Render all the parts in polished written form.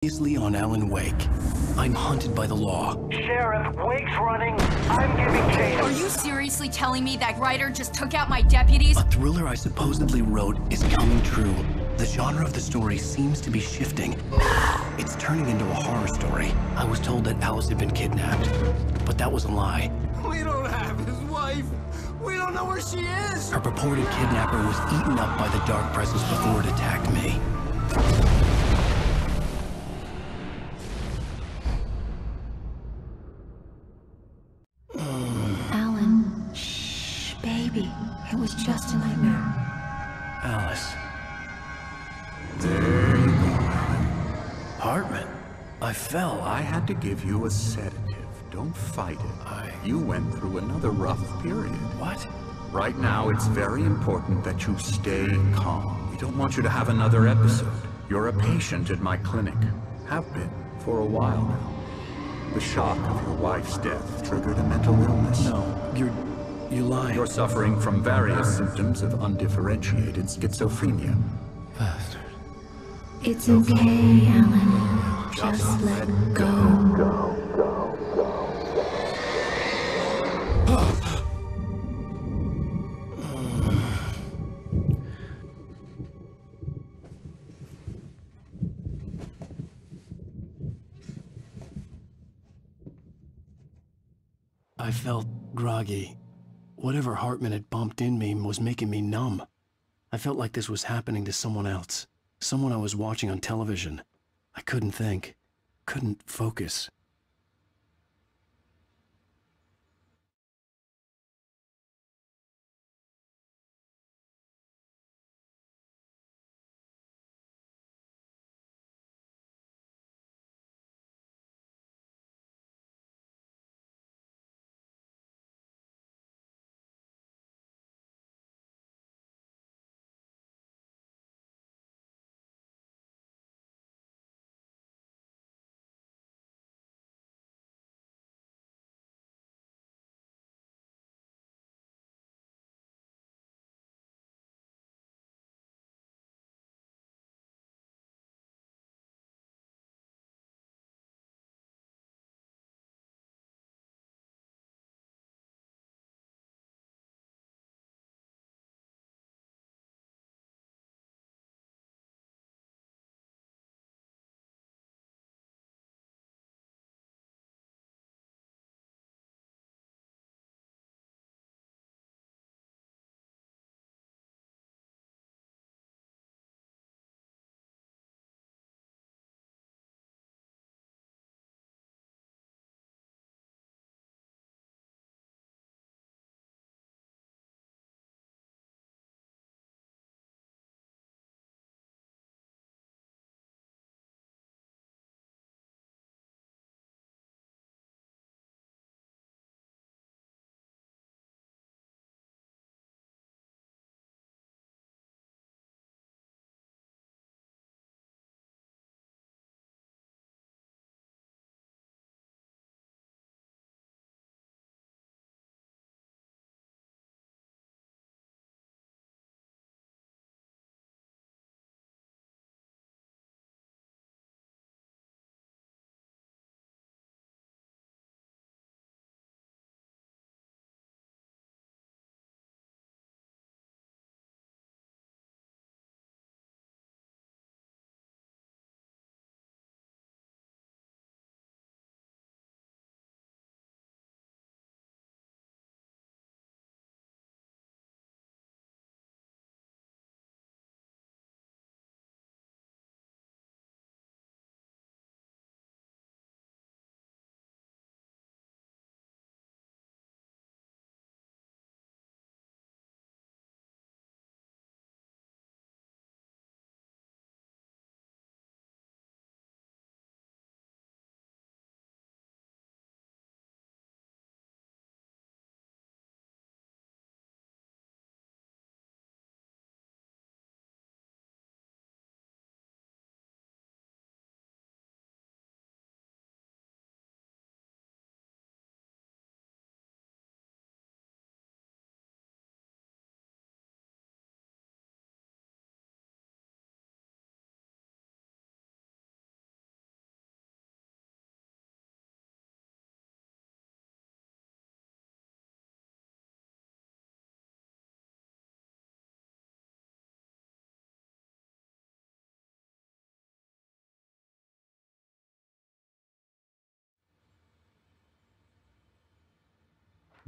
Previously on Alan Wake. I'm hunted by the law. Sheriff, Wake's running. I'm giving chase. Are you seriously telling me that Ryder just took out my deputies? A thriller I supposedly wrote is coming true. The genre of the story seems to be shifting. It's turning into a horror story. I was told that Alice had been kidnapped, but that was a lie. We don't have his wife. We don't know where she is. Her purported kidnapper was eaten up by the dark presence before it attacked me. Alan, shh, baby. It was just a nightmare. Alice. There you go. Hartman. I fell. I had to give you a sedative. Don't fight it. You went through another rough period. What? Right now, it's very important that you stay calm. We don't want you to have another episode. You're a patient at my clinic. Have been for a while now. The shock of your wife's death triggered a mental illness. No, you lied. You're suffering from various symptoms of undifferentiated schizophrenia. Bastard. It's okay, Alan. Just let go. I felt groggy. Whatever Hartman had bumped in me was making me numb. I felt like this was happening to someone else. Someone I was watching on television. I couldn't think. Couldn't focus.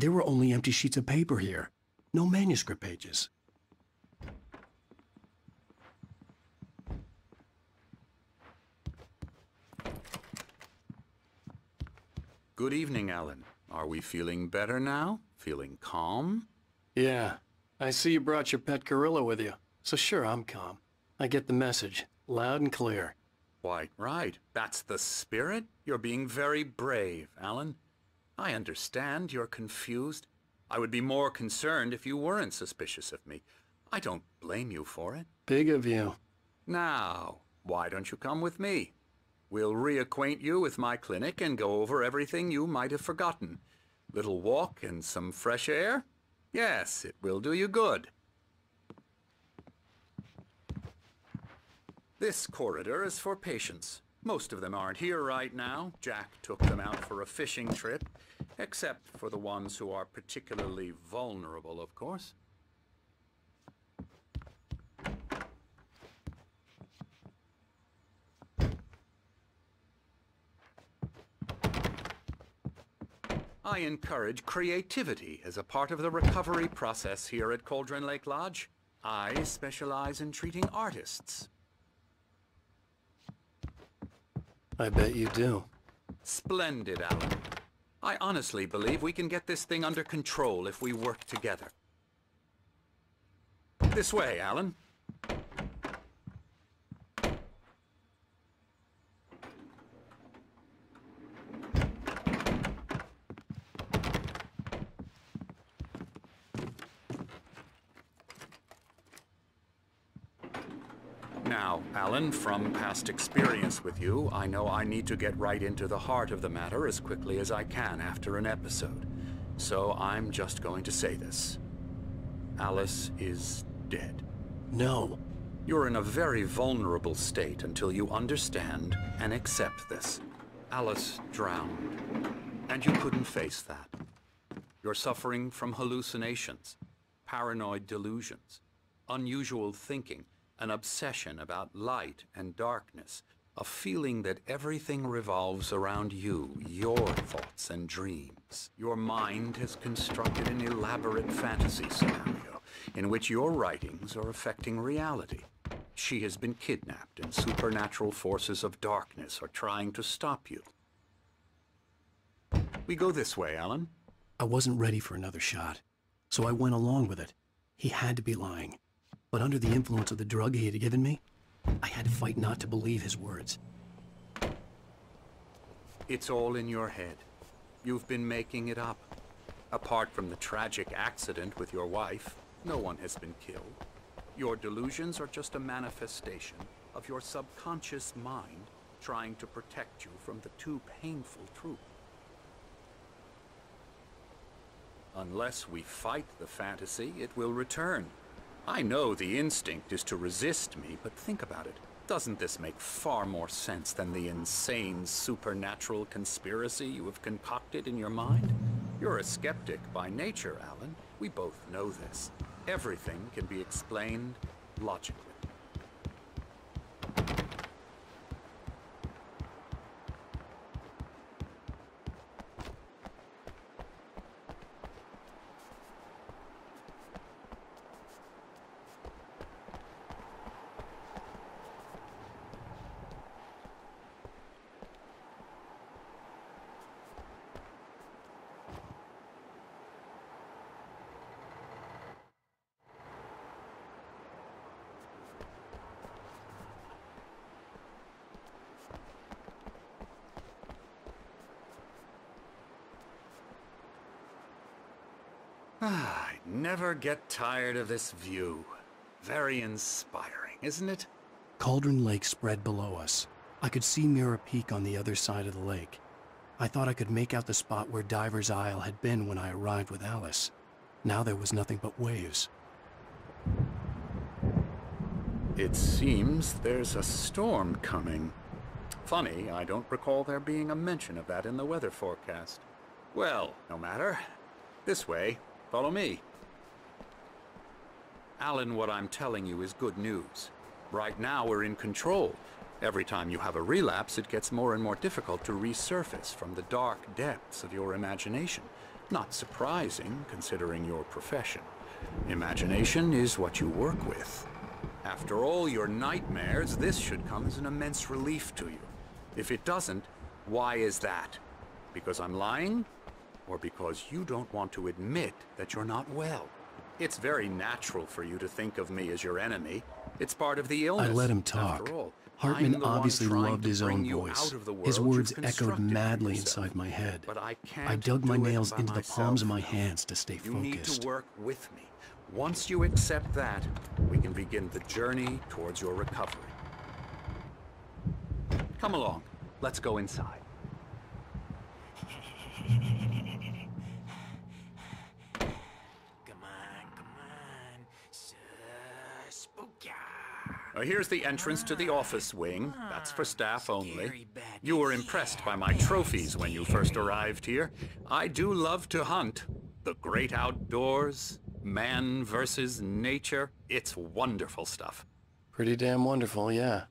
There were only empty sheets of paper here. No manuscript pages. Good evening, Alan. Are we feeling better now? Feeling calm? Yeah. I see you brought your pet gorilla with you. So sure, I'm calm. I get the message. Loud and clear. Quite right. That's the spirit. You're being very brave, Alan. I understand you're confused. I would be more concerned if you weren't suspicious of me. I don't blame you for it. Big of you. Now, why don't you come with me? We'll reacquaint you with my clinic and go over everything you might have forgotten. Little walk and some fresh air? Yes, it will do you good. This corridor is for patients. Most of them aren't here right now. Jack took them out for a fishing trip, except for the ones who are particularly vulnerable, of course. I encourage creativity as a part of the recovery process here at Cauldron Lake Lodge. I specialize in treating artists. I bet you do. Splendid, Alan. I honestly believe we can get this thing under control if we work together. This way, Alan. Now, Alan, from past experience with you, I know I need to get right into the heart of the matter as quickly as I can after an episode. So I'm just going to say this. Alice is dead. No. You're in a very vulnerable state until you understand and accept this. Alice drowned, and you couldn't face that. You're suffering from hallucinations, paranoid delusions, unusual thinking, an obsession about light and darkness, a feeling that everything revolves around you, your thoughts and dreams. Your mind has constructed an elaborate fantasy scenario in which your writings are affecting reality. She has been kidnapped, and supernatural forces of darkness are trying to stop you. We go this way, Alan. I wasn't ready for another shot, so I went along with it. He had to be lying. But under the influence of the drug he had given me, I had to fight not to believe his words. It's all in your head. You've been making it up. Apart from the tragic accident with your wife, no one has been killed. Your delusions are just a manifestation of your subconscious mind trying to protect you from the too painful truth. Unless we fight the fantasy, it will return. I know the instinct is to resist me, but think about it. Doesn't this make far more sense than the insane supernatural conspiracy you have concocted in your mind? You're a skeptic by nature, Alan. We both know this. Everything can be explained logically. I never get tired of this view. Very inspiring, isn't it? Cauldron Lake spread below us. I could see Mirror Peak on the other side of the lake. I thought I could make out the spot where Diver's Isle had been when I arrived with Alice. Now there was nothing but waves. It seems there's a storm coming. Funny, I don't recall there being a mention of that in the weather forecast. Well, no matter. This way. Follow me. Alan, what I'm telling you is good news. Right now we're in control. Every time you have a relapse, it gets more and more difficult to resurface from the dark depths of your imagination. Not surprising, considering your profession. Imagination is what you work with. After all your nightmares, this should come as an immense relief to you. If it doesn't, why is that? Because I'm lying? Or because you don't want to admit that you're not well? It's very natural for you to think of me as your enemy. It's part of the illness. I let him talk. After all, Hartman I'm the one obviously trying loved to his bring own you voice. out of the His world words you've echoed constructed for madly yourself. inside my head. But I can't I dug my do it nails by into the palms of my myself. hands to stay You need focused. to work with me. Once you accept that, we can begin the journey towards your recovery. Come along. Let's go inside. Here's the entrance to the office wing. That's for staff only. You were impressed by my trophies when you first arrived here. I do love to hunt. The great outdoors, man versus nature. It's wonderful stuff. Pretty damn wonderful, yeah.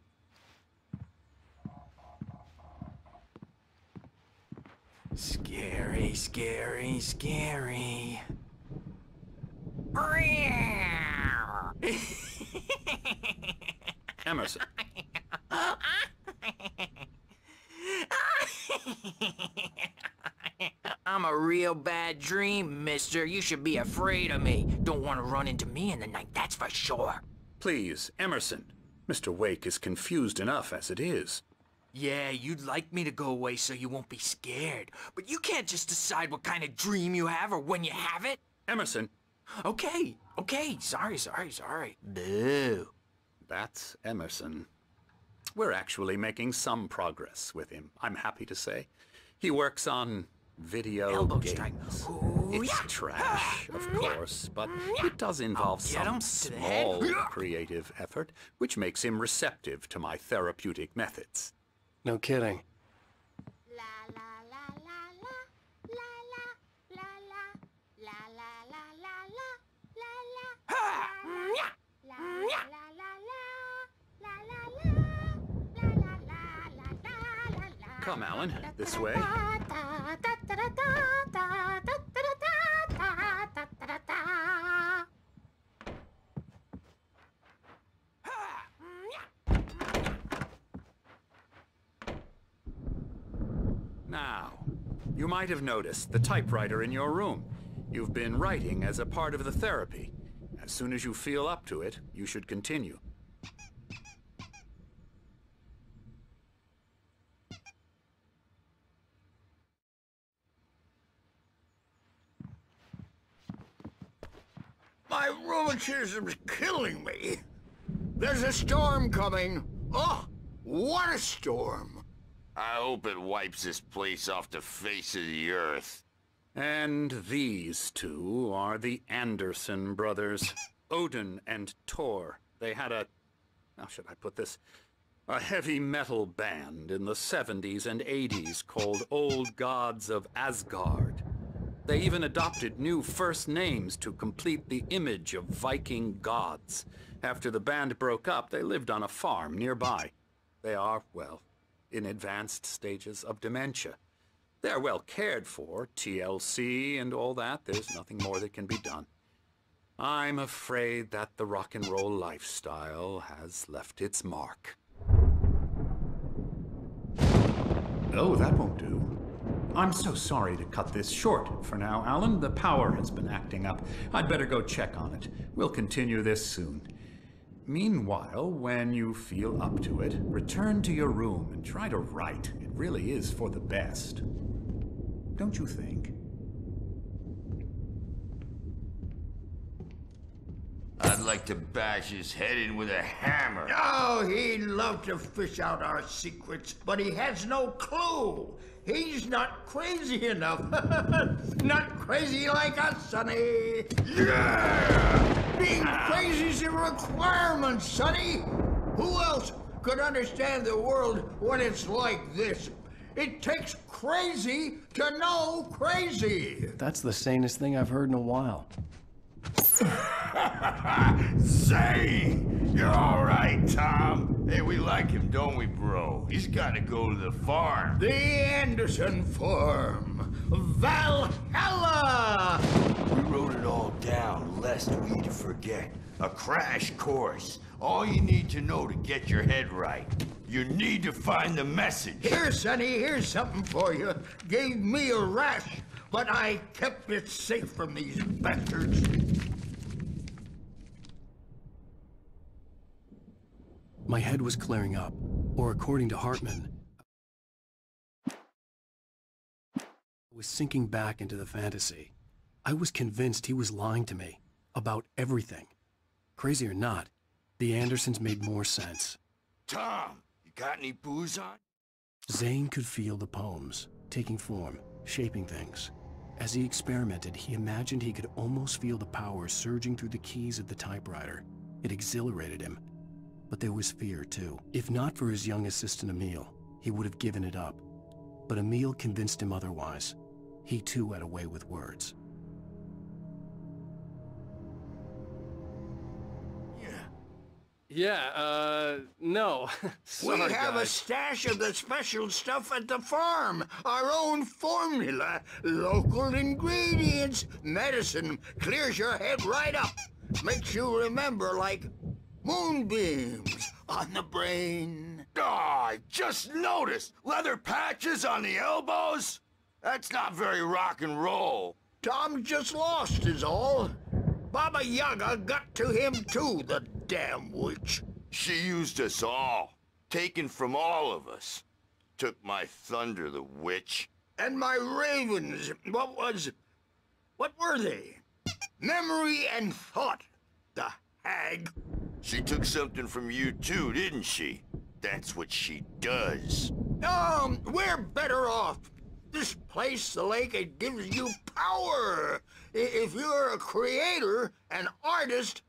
Scary, scary, scary. Emerson. I'm a real bad dream, mister. You should be afraid of me. Don't want to run into me in the night, that's for sure. Please, Emerson. Mr. Wake is confused enough as it is. Yeah, you'd like me to go away so you won't be scared. But you can't just decide what kind of dream you have or when you have it. Emerson. Okay, sorry. Boo. That's Emerson. We're actually making some progress with him, I'm happy to say. He works on video Elbow games. strike. Ooh, It's yeah. trash, of course, but it does involve Get him some to the head. small creative effort, which makes him receptive to my therapeutic methods. No kidding. Come, Alan, this way. Now, you might have noticed the typewriter in your room. You've been writing as a part of the therapy. As soon as you feel up to it, you should continue. My rheumatism's killing me. There's a storm coming. Oh, what a storm. I hope it wipes this place off the face of the earth. And these two are the Anderson brothers, Odin and Thor. They had a, how should I put this, a heavy metal band in the 70s and 80s called Old Gods of Asgard. They even adopted new first names to complete the image of Viking gods. After the band broke up, they lived on a farm nearby. They are, well, in advanced stages of dementia. They're well cared for, TLC and all that. There's nothing more that can be done. I'm afraid that the rock and roll lifestyle has left its mark. Oh, that won't do. I'm so sorry to cut this short for now, Alan. The power has been acting up. I'd better go check on it. We'll continue this soon. Meanwhile, when you feel up to it, return to your room and try to write. It really is for the best. Don't you think? I'd like to bash his head in with a hammer. Oh, he'd love to fish out our secrets, but he has no clue. He's not crazy enough. Not crazy like us, Sonny. Yeah! Being crazy's a requirement, Sonny. Who else could understand the world when it's like this? It takes crazy to know crazy. That's the sanest thing I've heard in a while. Say, you're all right, Tom. Hey, we like him, don't we, bro? He's got to go to the farm. The Anderson farm. Valhalla! We wrote it all down, lest we forget. A crash course. All you need to know to get your head right. You need to find the message. Here, Sonny, here's something for you. Gave me a rash, but I kept it safe from these bastards. My head was clearing up, or according to Hartman, I was sinking back into the fantasy. I was convinced he was lying to me about everything. Crazy or not, the Andersons made more sense. Tom, you got any booze on? Zane could feel the poems, taking form, shaping things. As he experimented, he imagined he could almost feel the power surging through the keys of the typewriter. It exhilarated him. But there was fear, too. If not for his young assistant Emil, he would have given it up. But Emil convinced him otherwise. He, too, had a way with words. No. We have a stash of the special stuff at the farm. Our own formula. Local ingredients. Medicine. Clears your head right up. Makes you remember like moonbeams on the brain. Oh, I just noticed. Leather patches on the elbows? That's not very rock and roll. Tom just lost is all. Baba Yaga got to him too, the damn witch. She used us all. Taken from all of us. Took my thunder, the witch. And my ravens. What were they? Memory and thought. The hag. She took something from you too, didn't she? That's what she does. We're better off. This place, the lake, it gives you power. If you're a creator, an artist,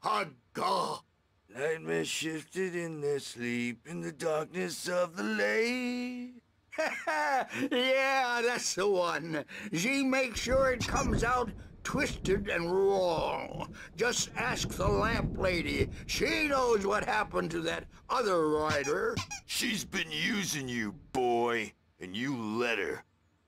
haga. Nightmare shifted in their sleep in the darkness of the lake. Yeah, that's the one. She makes sure it comes out twisted and raw. Just ask the lamp lady. She knows what happened to that other writer. She's been using you, boy. And you let her.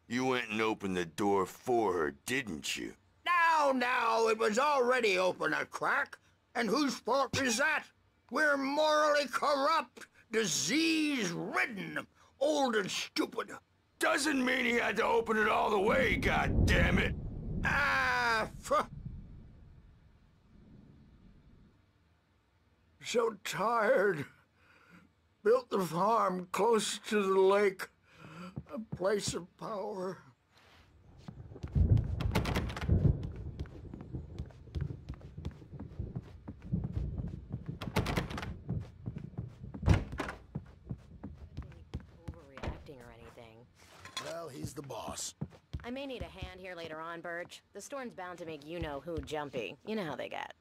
You went and opened the door for her, didn't you? Now, it was already open a crack. And whose fault is that? We're morally corrupt, disease-ridden, old and stupid. Doesn't mean he had to open it all the way, goddammit. So tired. Built the farm close to the lake. A place of power. Overreacting or anything. Well, he's the boss. I may need a hand here later on, Birch. The storm's bound to make you-know-who jumpy. You know how they get.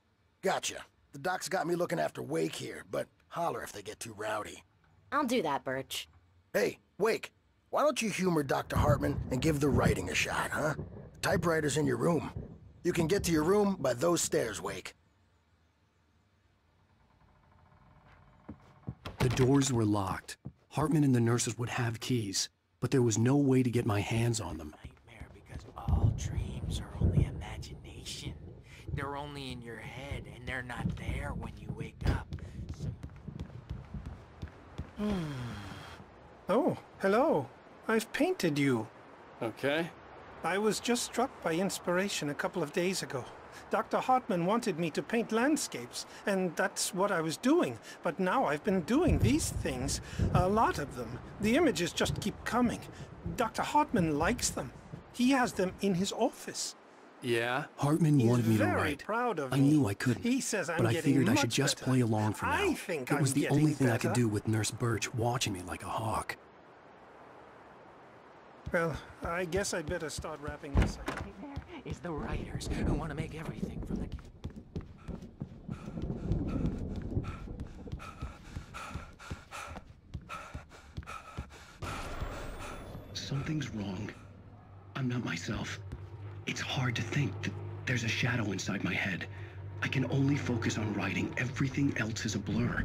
Gotcha. The doc's got me looking after Wake here, but holler if they get too rowdy. I'll do that, Birch. Hey, Wake. Why don't you humor Dr. Hartman and give the writing a shot, huh? The typewriter's in your room. You can get to your room by those stairs, Wake. The doors were locked. Hartman and the nurses would have keys, but there was no way to get my hands on them. Nightmare, because all dreams are only imagination. They're only in your head, and they're not there when you wake up. So... Oh, hello. I've painted you. Okay. I was just struck by inspiration a couple of days ago. Dr. Hartman wanted me to paint landscapes, and that's what I was doing. But now I've been doing these things, a lot of them. The images just keep coming. Dr. Hartman likes them. He has them in his office. Yeah? Hartman wanted me to write. He's very proud of me. I knew I couldn't. He says I'm but I getting figured I much should just better. play along for now. I think it was I'm the only getting thing I could better. do with Nurse Birch watching me like a hawk. Well, I guess I'd better start wrapping this up. There is the writers who want to make everything from the... Something's wrong. I'm not myself. It's hard to think that there's a shadow inside my head. I can only focus on writing. Everything else is a blur.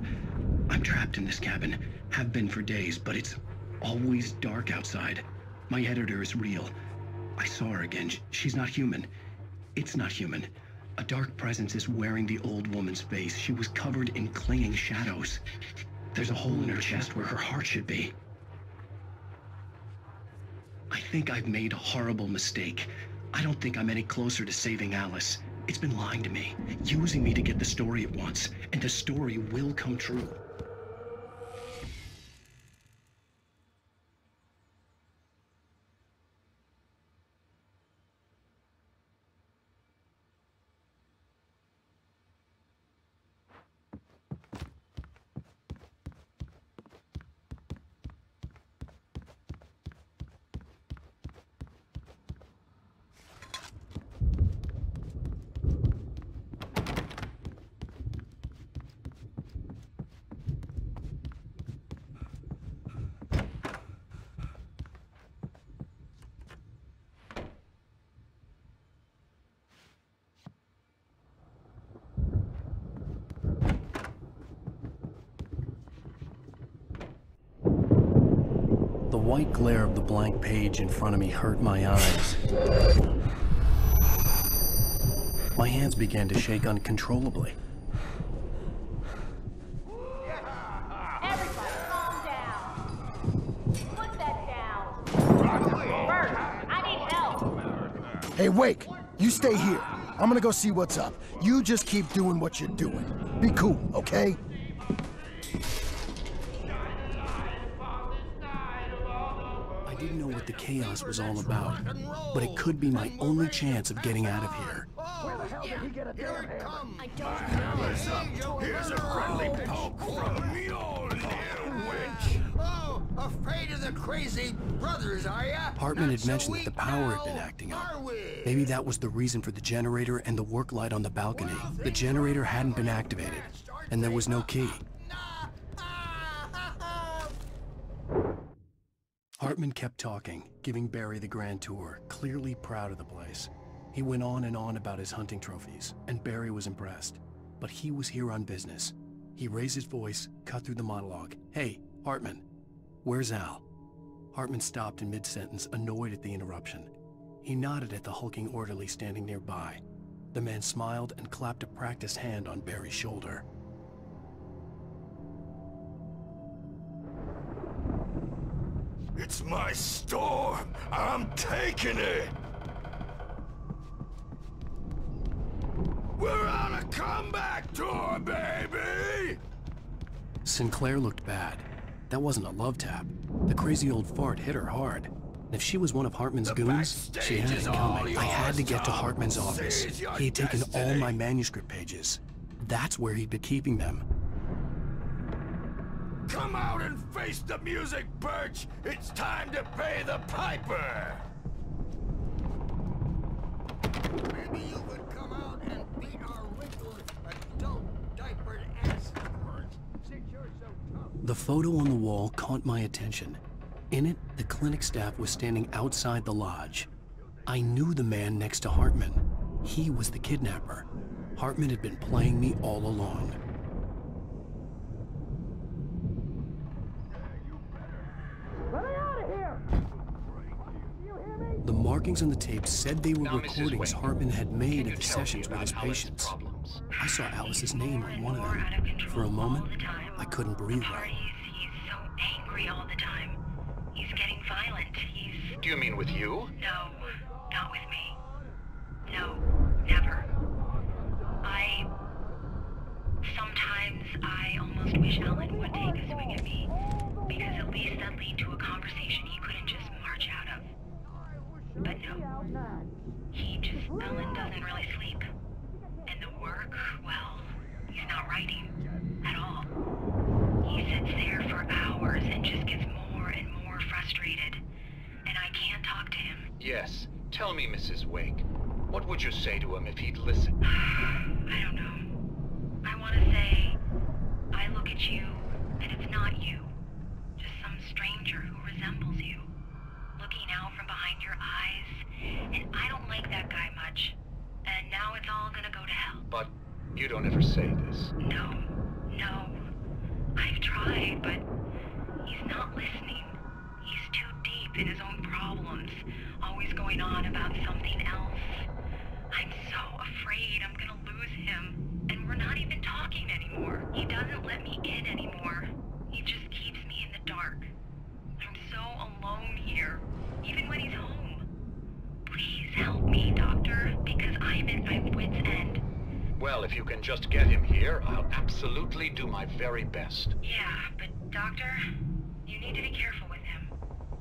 I'm trapped in this cabin. Have been for days, but it's always dark outside. My editor is real. I saw her again. She's not human. It's not human. A dark presence is wearing the old woman's face. She was covered in clinging shadows. There's a hole in her chest where her heart should be. I think I've made a horrible mistake. I don't think I'm any closer to saving Alice. It's been lying to me, using me to get the story it wants, and the story will come true. The white glare of the blank page in front of me hurt my eyes. My hands began to shake uncontrollably. Everybody, calm down. Put that down. Bert, I need help. Hey, Wake, you stay here. I'm gonna go see what's up. You just keep doing what you're doing. Be cool, okay? I didn't know what the chaos was all about, but it could be my only chance of getting out of here. Where the hell did he get a damn hammer? I don't know. Here's a friendly poke from Mjolnir, wench. Oh, afraid of the crazy brothers, are ya? Hartman had mentioned that the power had been acting up. Maybe that was the reason for the generator and the work light on the balcony. The generator hadn't been activated, and there was no key. Hartman kept talking, giving Barry the grand tour, clearly proud of the place. He went on and on about his hunting trophies, and Barry was impressed. But he was here on business. He raised his voice, cut through the monologue. "Hey, Hartman, where's Al?" Hartman stopped in mid-sentence, annoyed at the interruption. He nodded at the hulking orderly standing nearby. The man smiled and clapped a practiced hand on Barry's shoulder. It's my storm. I'm taking it. We're on a comeback tour, baby! Sinclair looked bad. That wasn't a love tap. The crazy old fart hit her hard. And if she was one of Hartman's goons, she had it coming. I had to get to Hartman's office. He had taken all my manuscript pages. That's where he'd been keeping them. Come out and face the music, Birch! It's time to pay the piper! Maybe you could come out and beat our wrinkled, adult, diapered asses, Birch, since you're so tough. The photo on the wall caught my attention. In it, the clinic staff was standing outside the lodge. I knew the man next to Hartman. He was the kidnapper. Hartman had been playing me all along. The markings on the tape said they were recordings Hartman had made of the sessions with his patients. I saw Alice's name on one of them. For a moment, I couldn't breathe right. He's so angry all the time. He's getting violent. Do you mean with you? No, not with me. No, never. Sometimes I almost wish Alan would take a swing at me, because at least that'd lead to a conversation he couldn't just march out of. But no. Alan doesn't really sleep. And the work, well, he's not writing at all. He sits there for hours and just gets more and more frustrated. And I can't talk to him. Yes. Tell me, Mrs. Wake. What would you say to him if he'd listen? I don't know. I want to say, I look at you, and it's not you. Just some stranger who resembles you. Looking out from behind your eyes, and I don't like that guy much. And now it's all gonna go to hell. But you don't ever say this. No. I've tried, but he's not listening. He's too deep in his own problems, always going on about Well, if you can just get him here, I'll absolutely do my very best. Yeah, but Doctor, you need to be careful with him.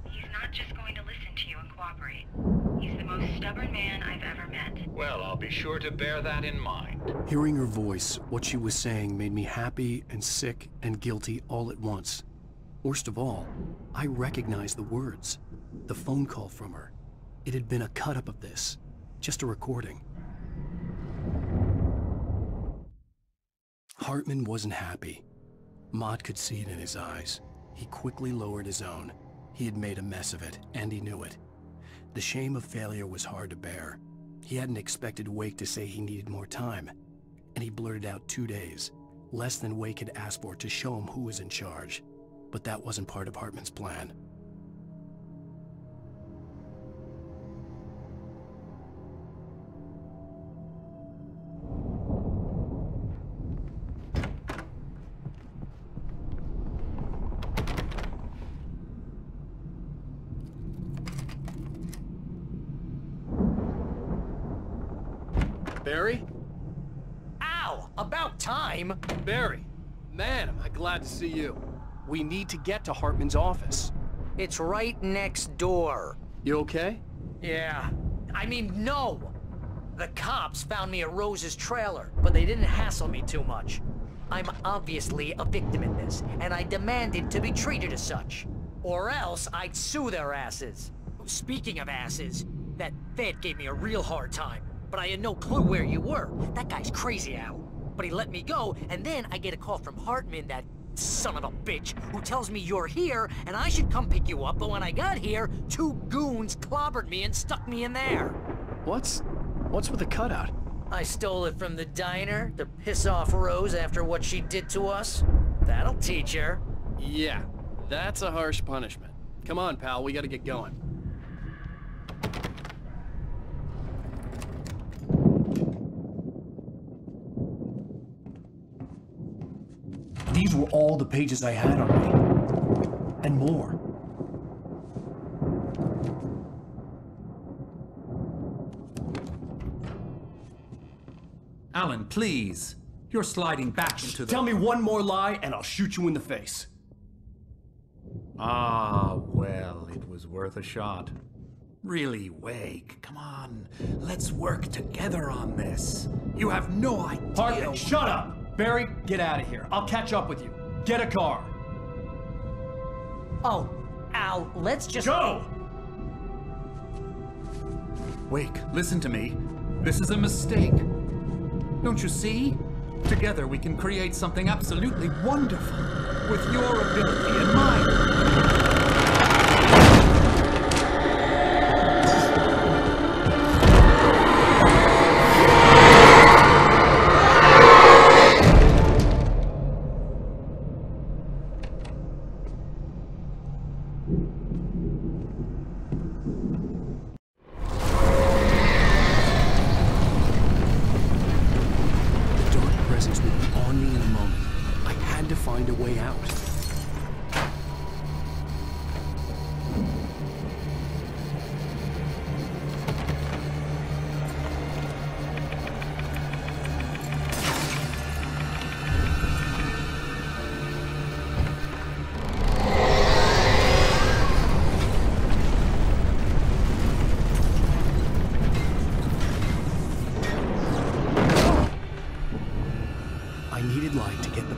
He's not just going to listen to you and cooperate. He's the most stubborn man I've ever met. Well, I'll be sure to bear that in mind. Hearing her voice, what she was saying made me happy and sick and guilty all at once. Worst of all, I recognized the words. The phone call from her. It had been a cut-up of this. Just a recording. Hartman wasn't happy. Maude could see it in his eyes. He quickly lowered his own. He had made a mess of it, and he knew it. The shame of failure was hard to bear. He hadn't expected Wake to say he needed more time, and he blurted out 2 days, less than Wake had asked for to show him who was in charge. But that wasn't part of Hartman's plan. Barry? Ow! About time! Barry, man, am I glad to see you. We need to get to Hartman's office. It's right next door. You okay? Yeah. I mean, no! The cops found me at Rose's trailer, but they didn't hassle me too much. I'm obviously a victim in this, and I demanded to be treated as such. Or else I'd sue their asses. Speaking of asses, that Fed gave me a real hard time, but I had no clue where you were. That guy's crazy, Al. But he let me go, and then I get a call from Hartman, that son of a bitch, who tells me you're here, and I should come pick you up, but when I got here, 2 goons clobbered me and stuck me in there. What's with the cutout? I stole it from the diner to piss off Rose after what she did to us. That'll teach her. Yeah, that's a harsh punishment. Come on, pal, we gotta get going. These were all the pages I had on me. And more. Alan, please. You're sliding back into the... Tell me one more lie and I'll shoot you in the face. Ah, well, it was worth a shot. Really, Wake, come on. Let's work together on this. You have no idea... Hartman, shut up! Barry, get out of here. I'll catch up with you. Get a car. Oh, Al, let's just... Go! Wake, listen to me. This is a mistake. Don't you see? Together we can create something absolutely wonderful. With your ability and mine.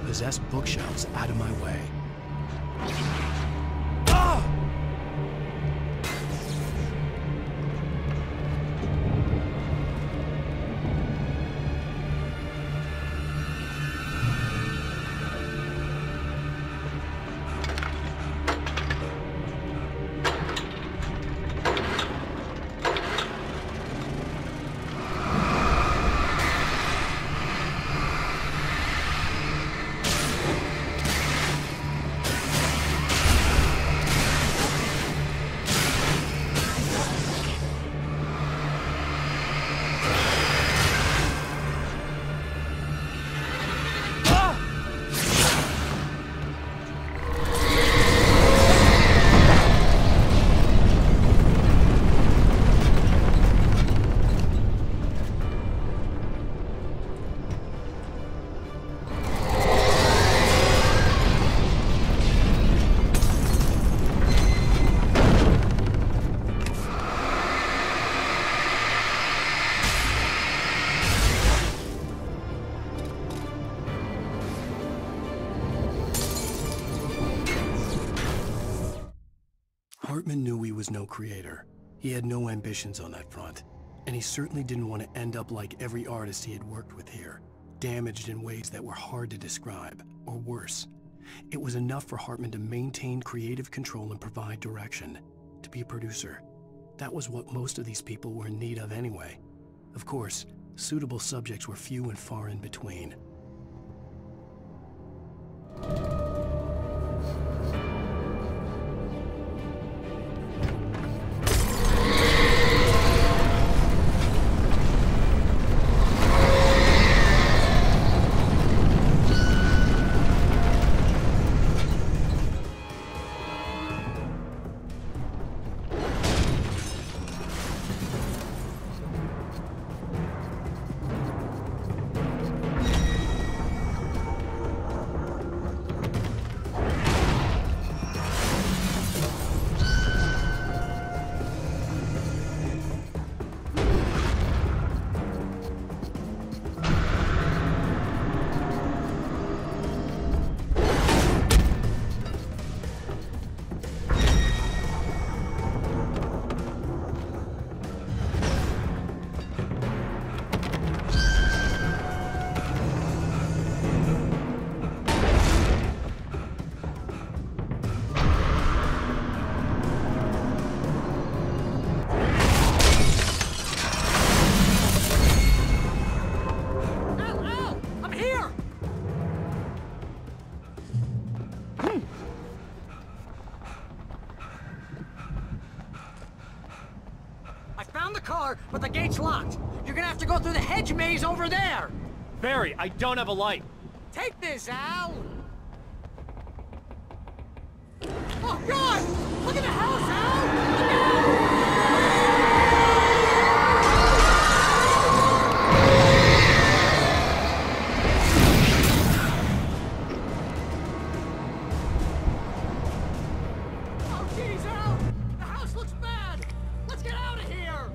Possessed bookshelves out of my way. was no creator. He had no ambitions on that front. And he certainly didn't want to end up like every artist he had worked with here, damaged in ways that were hard to describe, or worse. It was enough for Hartman to maintain creative control and provide direction, to be a producer. That was what most of these people were in need of anyway. Of course, suitable subjects were few and far in between. But the gate's locked. You're gonna have to go through the hedge maze over there. Barry, I don't have a light. Take this, Al. Oh, God! Look at the house, Al! Look out! Oh, geez, Al! The house looks bad! Let's get out of here!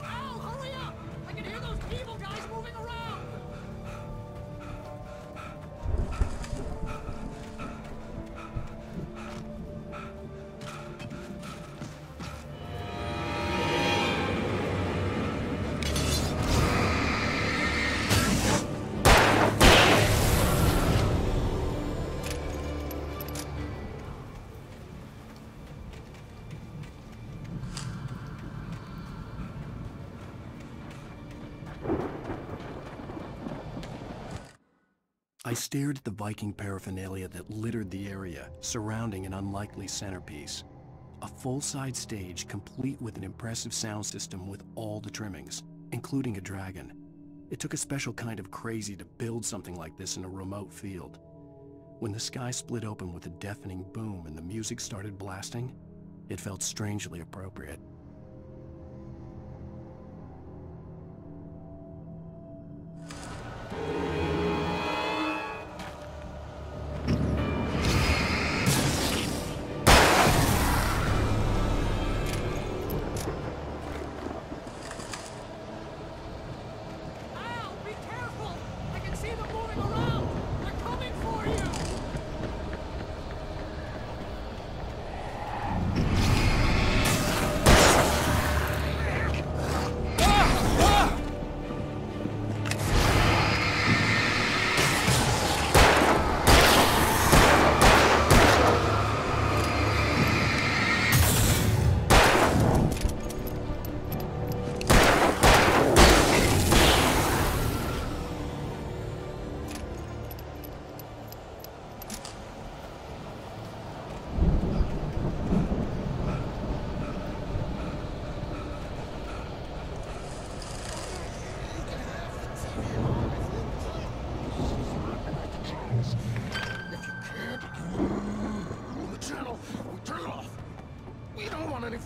Al, hurry up! I can hear those evil guys moving around! I stared at the Viking paraphernalia that littered the area, surrounding an unlikely centerpiece. A full-size stage complete with an impressive sound system with all the trimmings, including a dragon. It took a special kind of crazy to build something like this in a remote field. When the sky split open with a deafening boom and the music started blasting, it felt strangely appropriate.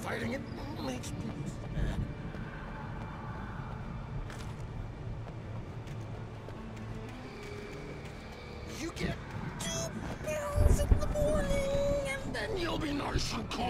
Fighting it makes people mad. You get 2 pills in the morning, and then you'll be nice and cold.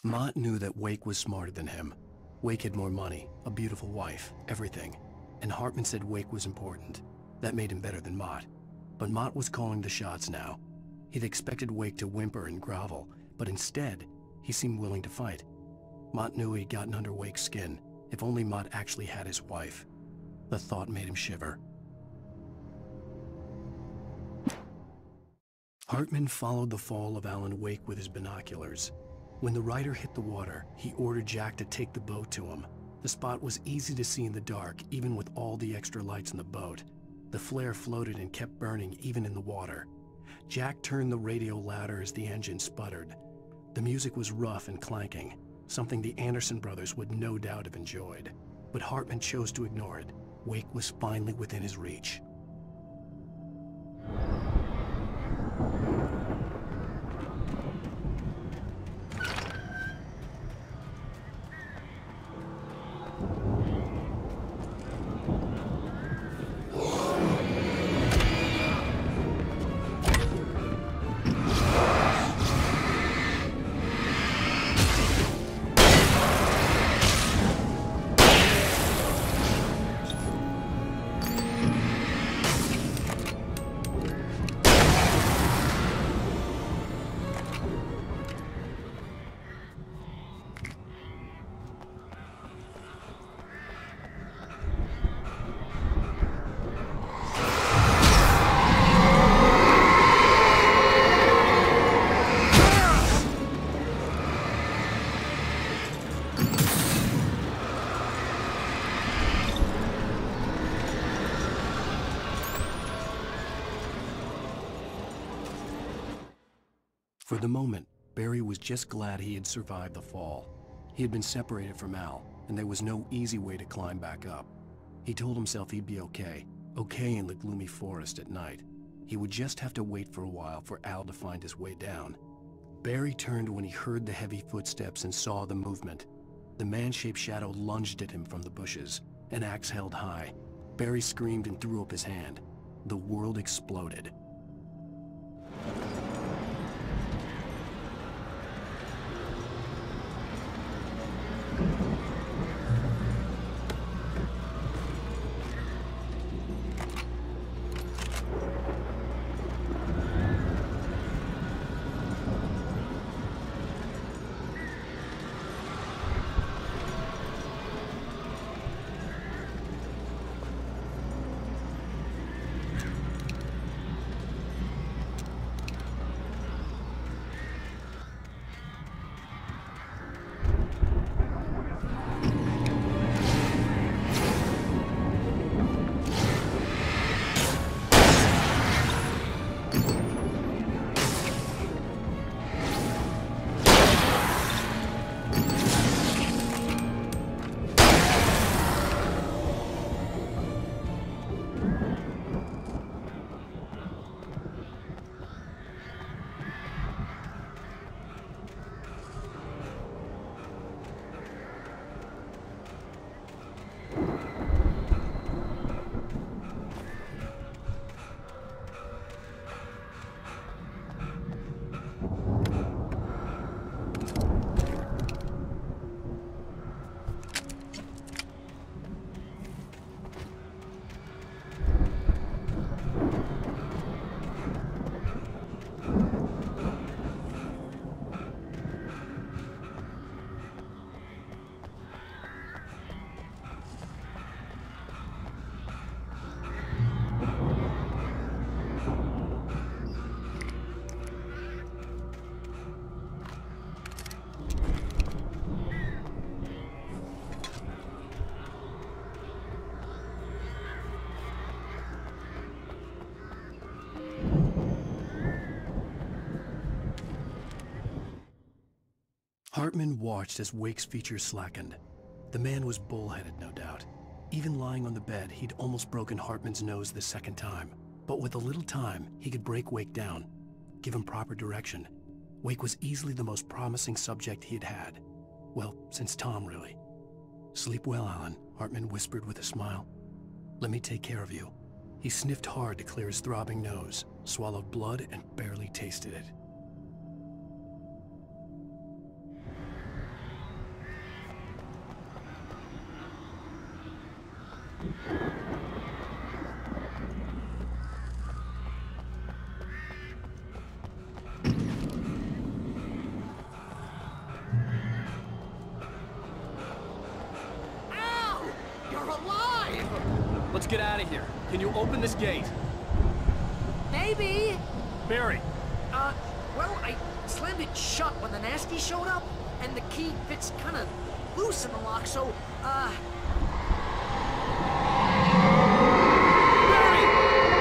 Mott knew that Wake was smarter than him. Wake had more money, a beautiful wife, everything. And Hartman said Wake was important. That made him better than Mott. But Mott was calling the shots now. He'd expected Wake to whimper and grovel, but instead, he seemed willing to fight. Mott knew he'd gotten under Wake's skin. If only Mott actually had his wife. The thought made him shiver. Hartman followed the fall of Alan Wake with his binoculars. When the rider hit the water, he ordered Jack to take the boat to him. The spot was easy to see in the dark, even with all the extra lights in the boat. The flare floated and kept burning even in the water. Jack turned the radio louder as the engine sputtered. The music was rough and clanking, something the Anderson brothers would no doubt have enjoyed. But Hartman chose to ignore it. Wake was finally within his reach. For the moment, Barry was just glad he had survived the fall. He had been separated from Al, and there was no easy way to climb back up. He told himself he'd be okay in the gloomy forest at night. He would just have to wait for a while for Al to find his way down. Barry turned when he heard the heavy footsteps and saw the movement. The man-shaped shadow lunged at him from the bushes, an axe held high. Barry screamed and threw up his hand. The world exploded. Hartman watched as Wake's features slackened. The man was bullheaded, no doubt. Even lying on the bed, he'd almost broken Hartman's nose the second time. But with a little time, he could break Wake down, give him proper direction. Wake was easily the most promising subject he had had. Well, since Tom, really. "Sleep well, Alan," Hartman whispered with a smile. "Let me take care of you." He sniffed hard to clear his throbbing nose, swallowed blood, and barely tasted it. Let's get out of here. Can you open this gate? Maybe. Barry. Well, I slammed it shut when the Nasty showed up, and the key fits kind of loose in the lock, so, Barry!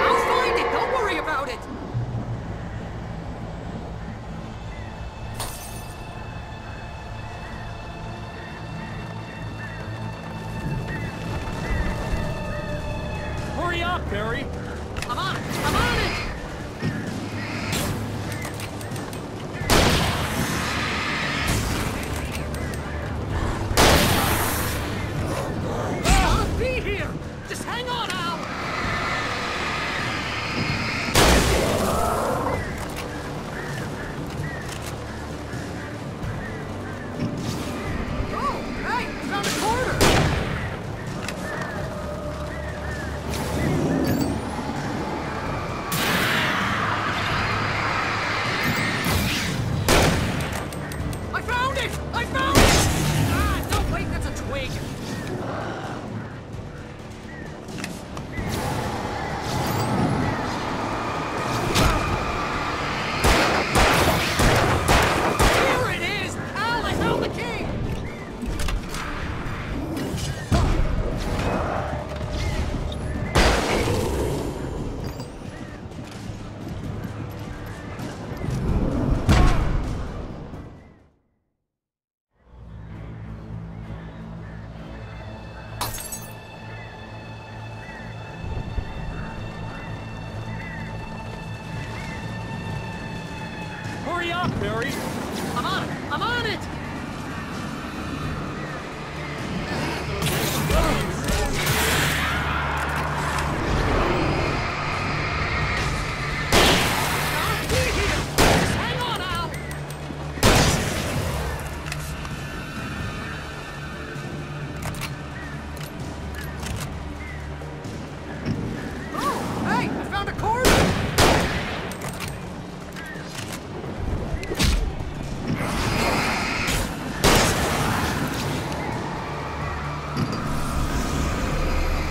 I'll find it! Don't worry about it! Hurry up, Barry! I'm on it! I'm on it! I'll be here! Just hang on, Al! Oh, hey! Found a quarter! I found it! I found it! Ah, no, wait, that's a twig. Here it is! Al, I found the key! Hurry up, Barry! I'm on it! I'm on it! I'll be here! Just hang on, Al! Oh, hey! I found a quarter!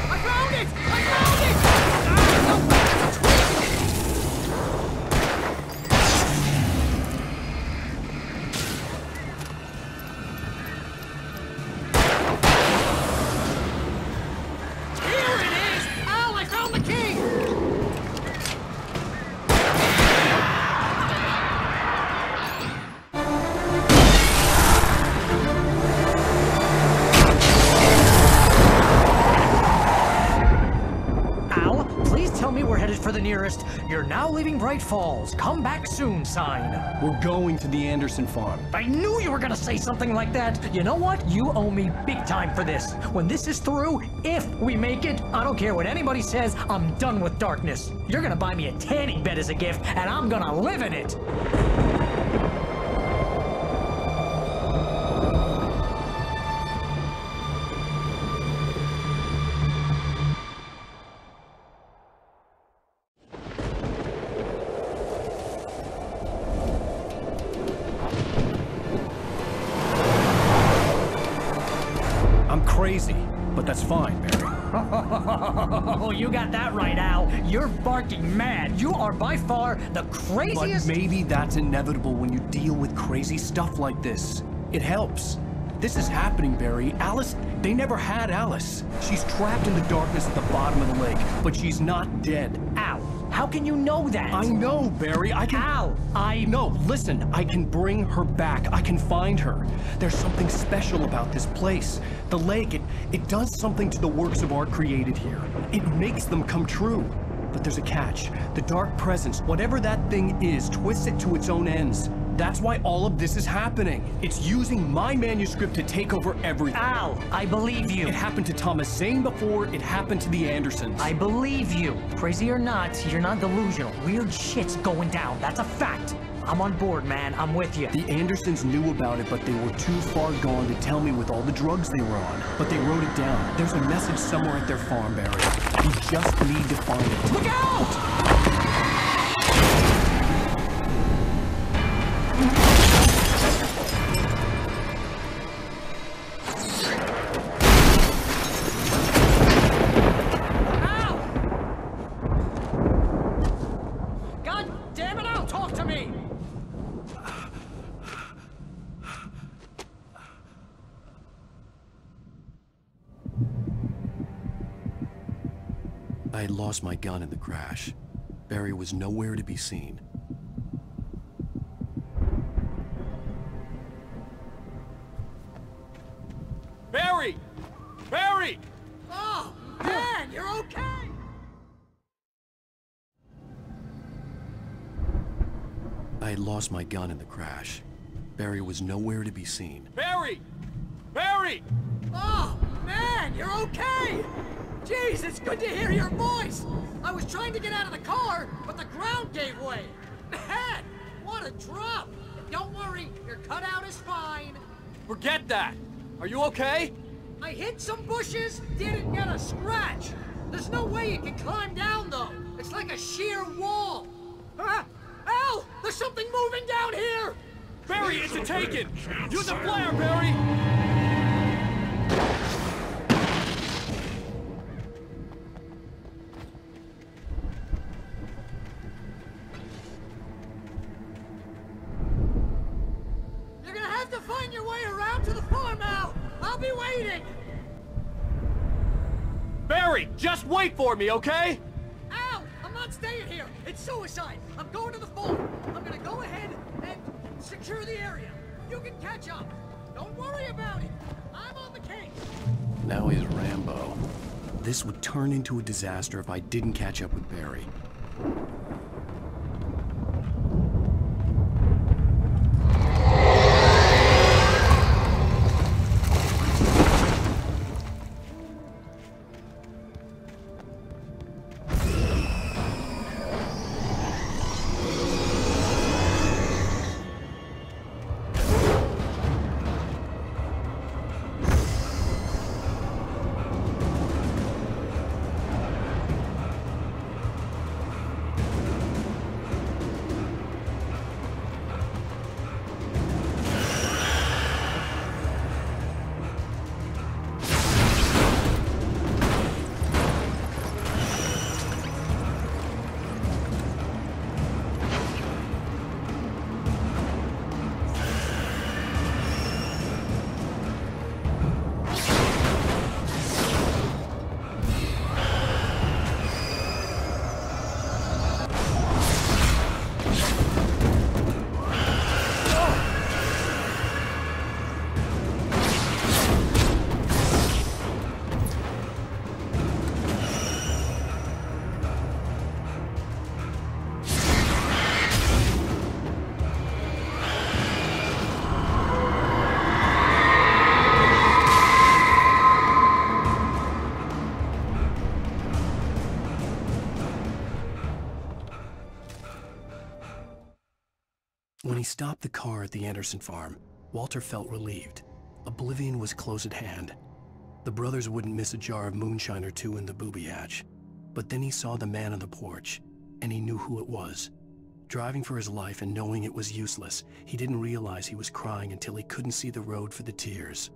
I found it! I found it! Ah, no, that's a twig! Here it is! Al, I found the key! Al, please tell me we're headed for the nearest "You're now leaving Bright Falls. Come back soon" sign. We're going to the Anderson farm. I knew you were gonna say something like that. You know what? You owe me big time for this. When this is through, if we make it, I don't care what anybody says, I'm done with darkness. You're gonna buy me a tanning bed as a gift, and I'm gonna live in it. I'm crazy, but that's fine, Barry. Oh, you got that right, Al. You're barking mad. You are by far the craziest. But maybe that's inevitable when you deal with crazy stuff like this. It helps. This is happening, Barry. Alice, they never had Alice. She's trapped in the darkness at the bottom of the lake, but she's not dead. Al, how can you know that? I know, Barry. I can... Al, No, listen. I can bring her back. I can find her. There's something special about this place. The lake, it does something to the works of art created here. It makes them come true. But there's a catch. The dark presence, whatever that thing is, twists it to its own ends. That's why all of this is happening. It's using my manuscript to take over everything. Al, I believe you. It happened to Thomas Zane before, it happened to the Andersons. I believe you. Crazy or not, you're not delusional. Weird shit's going down. That's a fact. I'm on board, man. I'm with you. The Andersons knew about it, but they were too far gone to tell me with all the drugs they were on. But they wrote it down. There's a message somewhere at their farm, Barry. We just need to find it. Look out! I had lost my gun in the crash. Barry was nowhere to be seen. Barry! Barry! Oh, man, you're okay! I had lost my gun in the crash. Barry was nowhere to be seen. Barry! Barry! Oh, man, you're okay! Jeez, it's good to hear your voice! I was trying to get out of the car, but the ground gave way! Man, what a drop! Don't worry, your cutout is fine. Forget that! Are you okay? I hit some bushes, didn't get a scratch! There's no way you can climb down, though! It's like a sheer wall! Al! There's something moving down here! Barry, it's a Taken! Use a flare, Barry! You're gonna have to find your way around to the farm, Al! I'll be waiting! Barry, just wait for me, okay? Al! I'm not staying here! It's suicide! I'm going to the farm! I'm gonna go ahead and secure the area. You can catch up. Don't worry about it. I'm on the case. Now he's Rambo. This would turn into a disaster if I didn't catch up with Barry. When he stopped the car at the Anderson farm, Walter felt relieved. Oblivion was close at hand. The brothers wouldn't miss a jar of moonshine or two in the booby hatch. But then he saw the man on the porch, and he knew who it was. Driving for his life and knowing it was useless, he didn't realize he was crying until he couldn't see the road for the tears.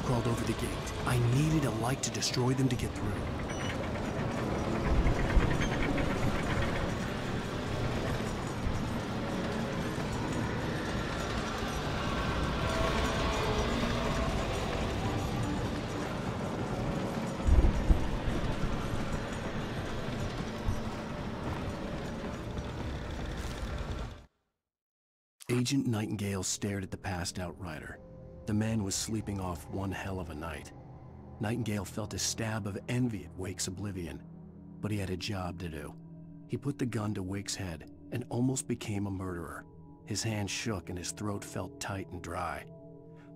Crawled over the gate. I needed a light to destroy them to get through. Agent Nightingale stared at the passed-out rider. The man was sleeping off one hell of a night. Nightingale felt a stab of envy at Wake's oblivion, but he had a job to do. He put the gun to Wake's head and almost became a murderer. His hand shook and his throat felt tight and dry.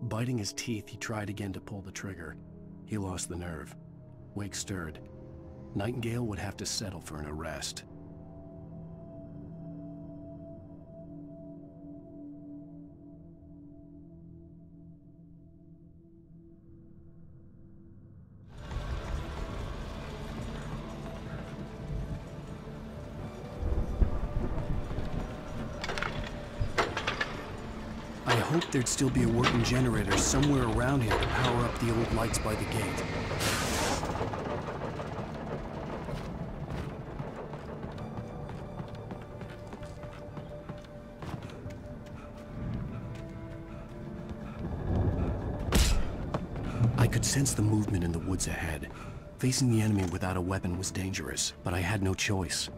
Biting his teeth, he tried again to pull the trigger. He lost the nerve. Wake stirred. Nightingale would have to settle for an arrest. I hoped there'd still be a working generator somewhere around here to power up the old lights by the gate. I could sense the movement in the woods ahead. Facing the enemy without a weapon was dangerous, but I had no choice.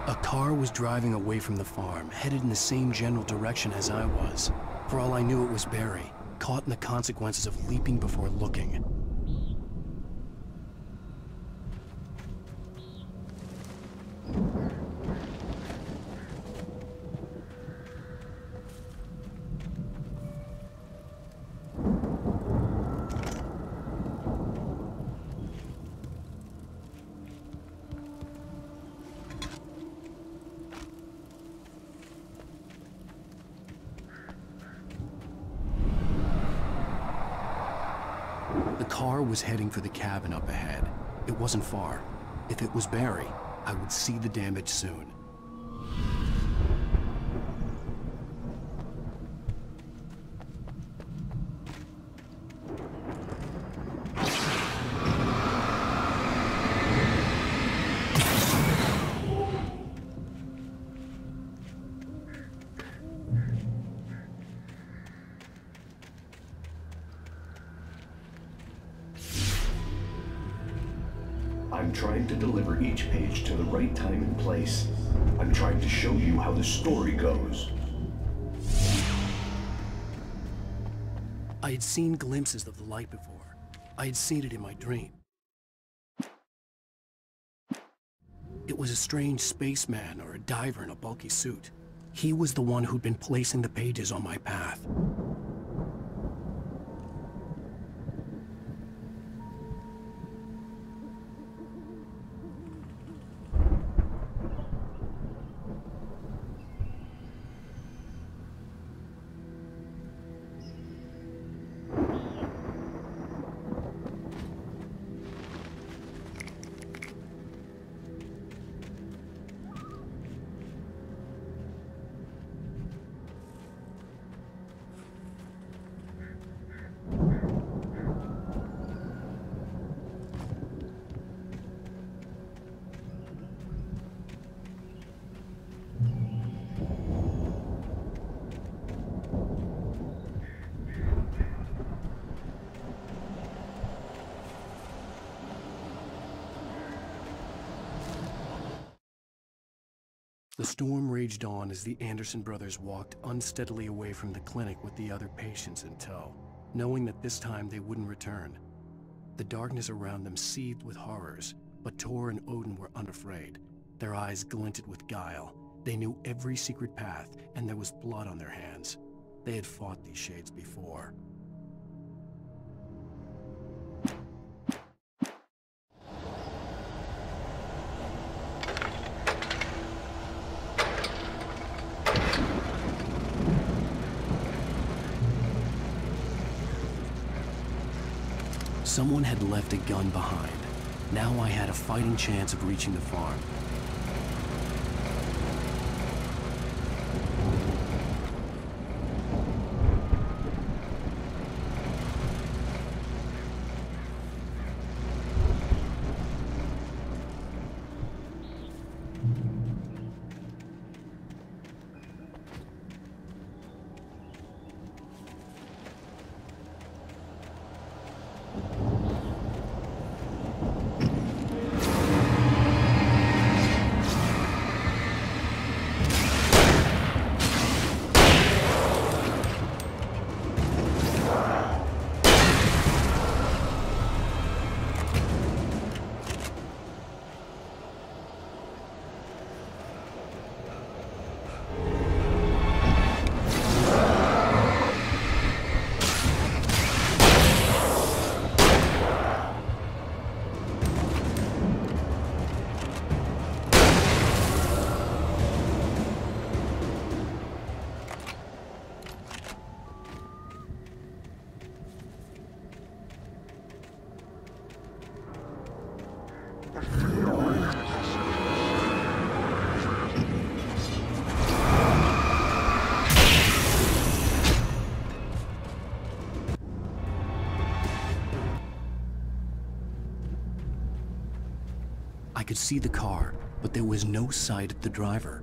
A car was driving away from the farm, headed in the same general direction as I was. For all I knew, it was Barry, caught in the consequences of leaping before looking. The car was heading for the cabin up ahead. It wasn't far. If it was Barry, I would see the damage soon. I'm trying to deliver each page to the right time and place. I'm trying to show you how the story goes. I had seen glimpses of the light before. I had seen it in my dream. It was a strange spaceman or a diver in a bulky suit. He was the one who'd been placing the pages on my path. The storm raged on as the Anderson brothers walked unsteadily away from the clinic with the other patients in tow, knowing that this time they wouldn't return. The darkness around them seethed with horrors, but Tor and Odin were unafraid. Their eyes glinted with guile. They knew every secret path, and there was blood on their hands. They had fought these shades before. Someone had left a gun behind. Now I had a fighting chance of reaching the farm. I could see the car, but there was no sight of the driver.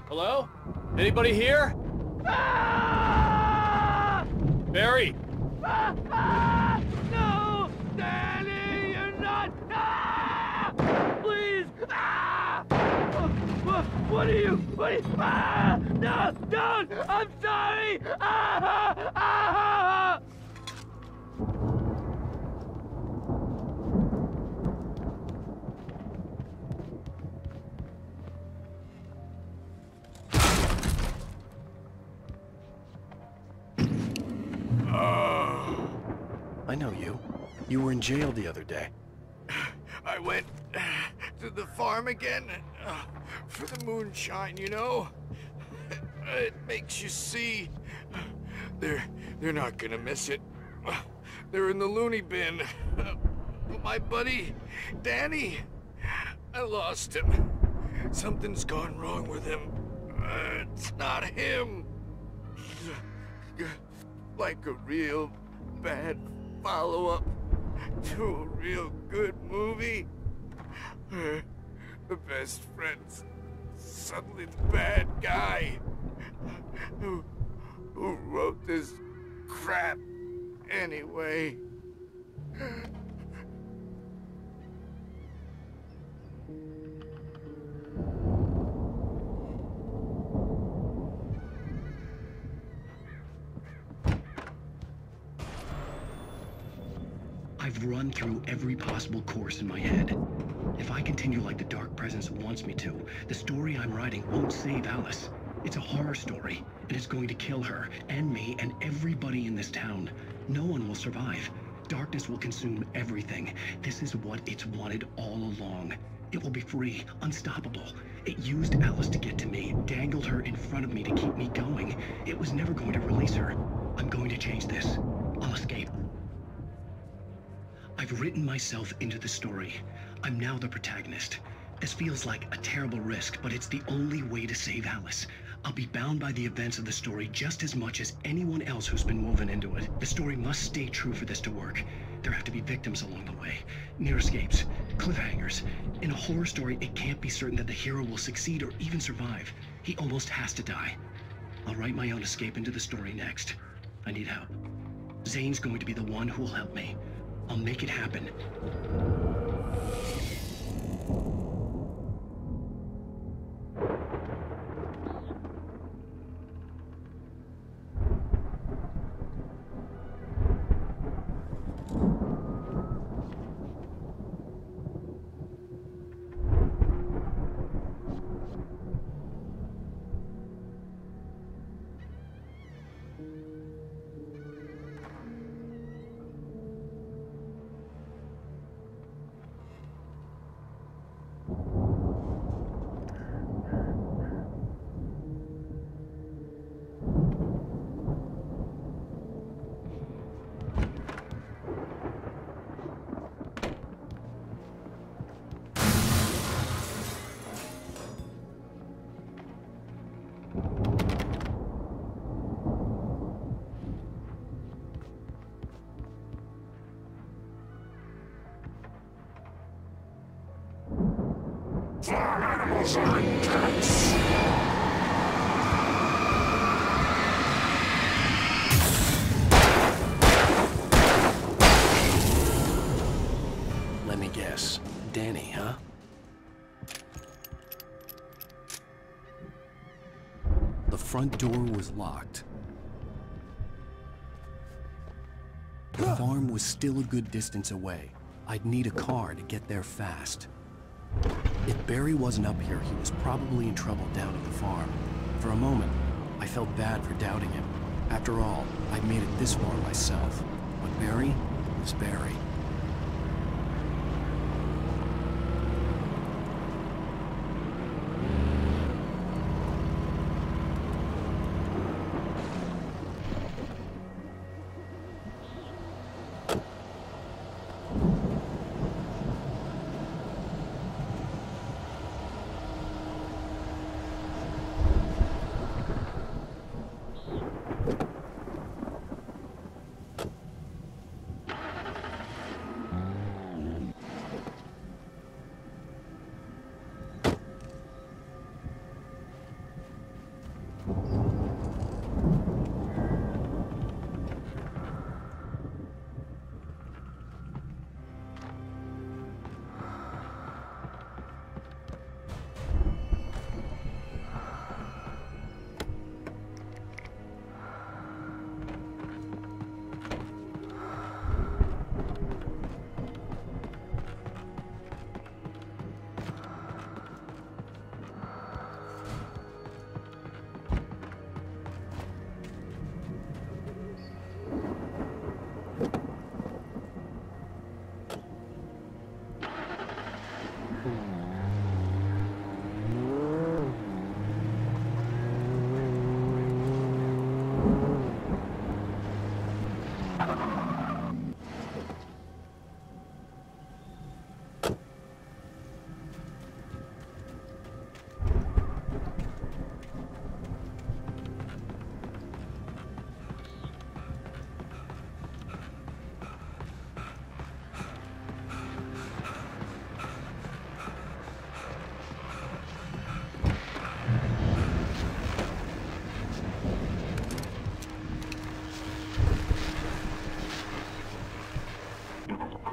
Hello? Anybody here? Barry! No! Danny, you're not! Please! What are you? No! Don't! I'm sorry! I know you. You were in jail the other day. I went to the farm again for the moonshine, you know? It makes you see. They're not gonna miss it. They're in the loony bin. My buddy, Danny, I lost him. Something's gone wrong with him. It's not him. Like a real bad follow-up to a real good movie. The best friend's suddenly the bad guy who wrote this crap anyway. I've run through every possible course in my head. If I continue like the Dark Presence wants me to, the story I'm writing won't save Alice. It's a horror story, and it's going to kill her, and me, and everybody in this town. No one will survive. Darkness will consume everything. This is what it's wanted all along. It will be free, unstoppable. It used Alice to get to me, dangled her in front of me to keep me going. It was never going to release her. I'm going to change this. I'll escape. I've written myself into the story. I'm now the protagonist. This feels like a terrible risk, but it's the only way to save Alice. I'll be bound by the events of the story just as much as anyone else who's been woven into it. The story must stay true for this to work. There have to be victims along the way. Near escapes. Cliffhangers. In a horror story, it can't be certain that the hero will succeed or even survive. He almost has to die. I'll write my own escape into the story next. I need help. Zane's going to be the one who will help me. I'll make it happen. Let me guess. Danny, huh? The front door was locked. The farm was still a good distance away. I'd need a car to get there fast. If Barry wasn't up here, he was probably in trouble down at the farm. For a moment, I felt bad for doubting him. After all, I'd made it this far myself. But Barry was Barry.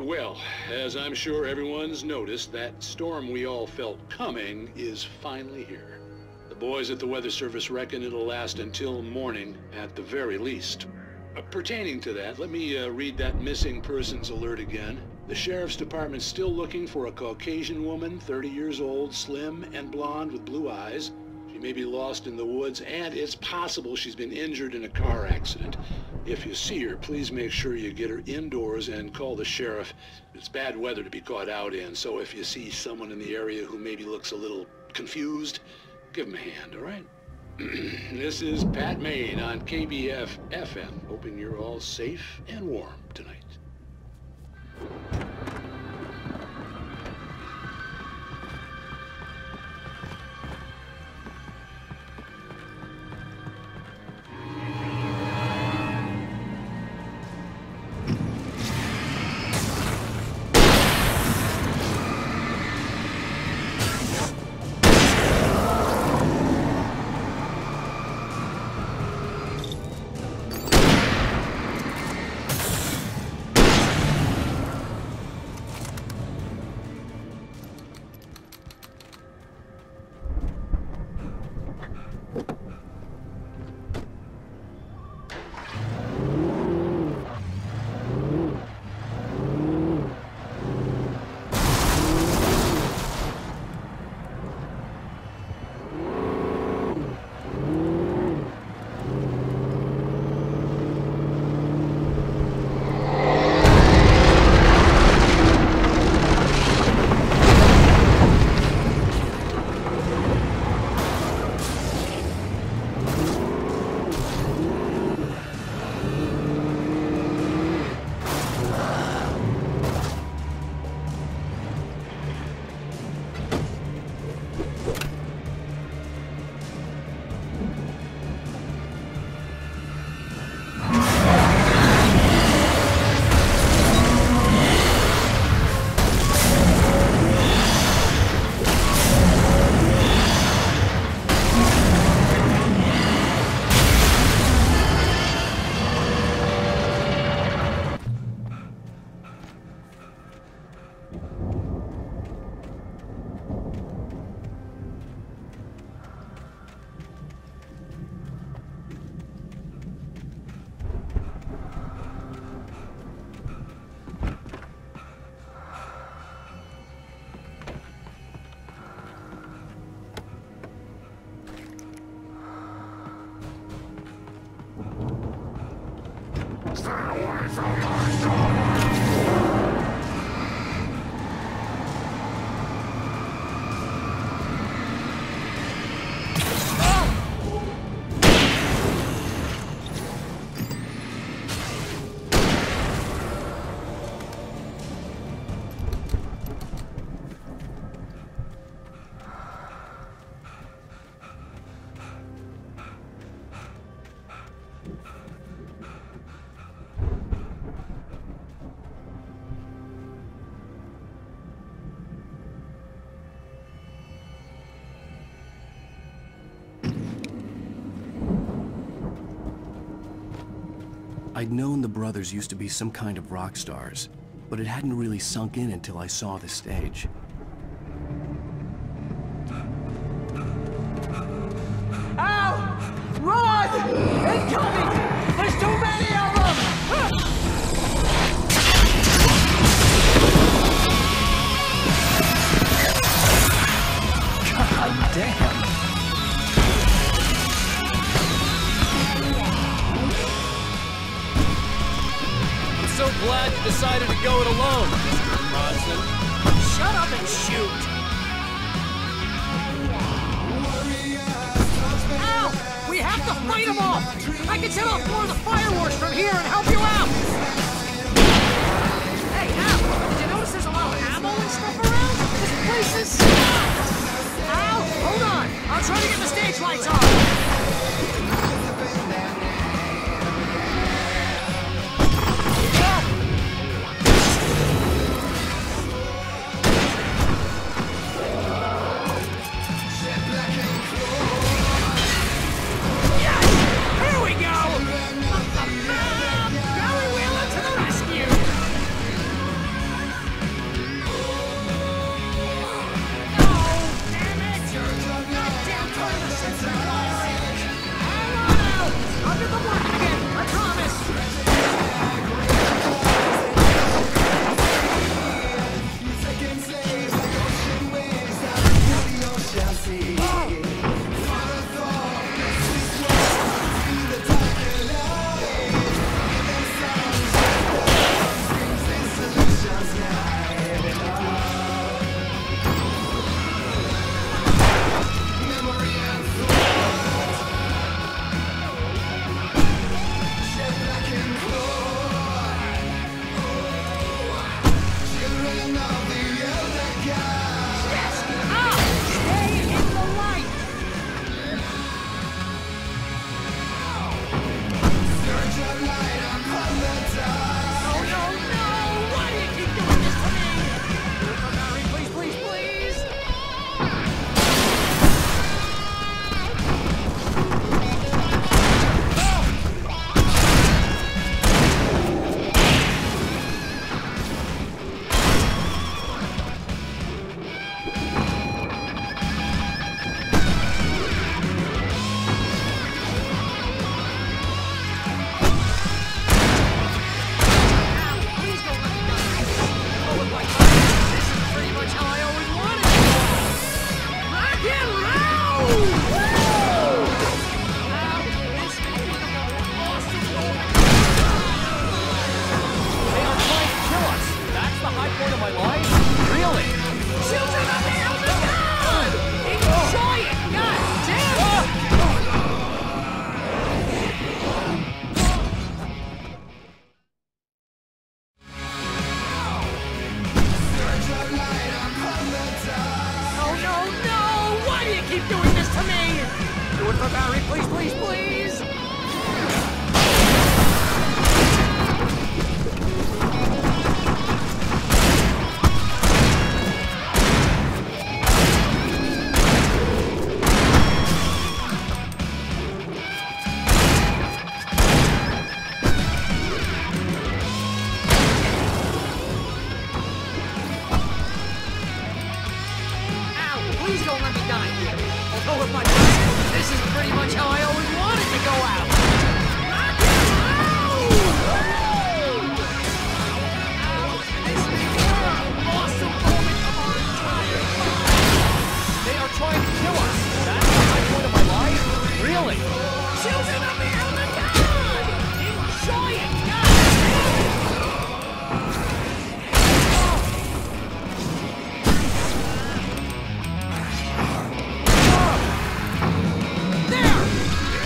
Well, as I'm sure everyone's noticed, that storm we all felt coming is finally here. The boys at the Weather Service reckon it'll last until morning at the very least. Pertaining to that, let me read that missing persons alert again. The Sheriff's Department's still looking for a Caucasian woman, 30 years old, slim and blonde with blue eyes. She may be lost in the woods, and it's possible she's been injured in a car accident. If you see her, please make sure you get her indoors and call the sheriff. It's bad weather to be caught out in, so if you see someone in the area who maybe looks a little confused, give them a hand, all right? This is Pat Maine on KBF-FM, hoping you're all safe and warm tonight. I'd known the brothers used to be some kind of rock stars, but it hadn't really sunk in until I saw the stage. Ow! Run! Incoming! There's too many of them! God damn! I'm so glad you decided to go it alone, Mr. Bronson. Shut up and shoot! Ow! We have to fight them off! I can set off more of the fireworks from here and help you out! Hey, Al! Did you notice there's a lot of ammo and stuff around? This place is stacked! Al, hold on! I'll try to get the stage lights on!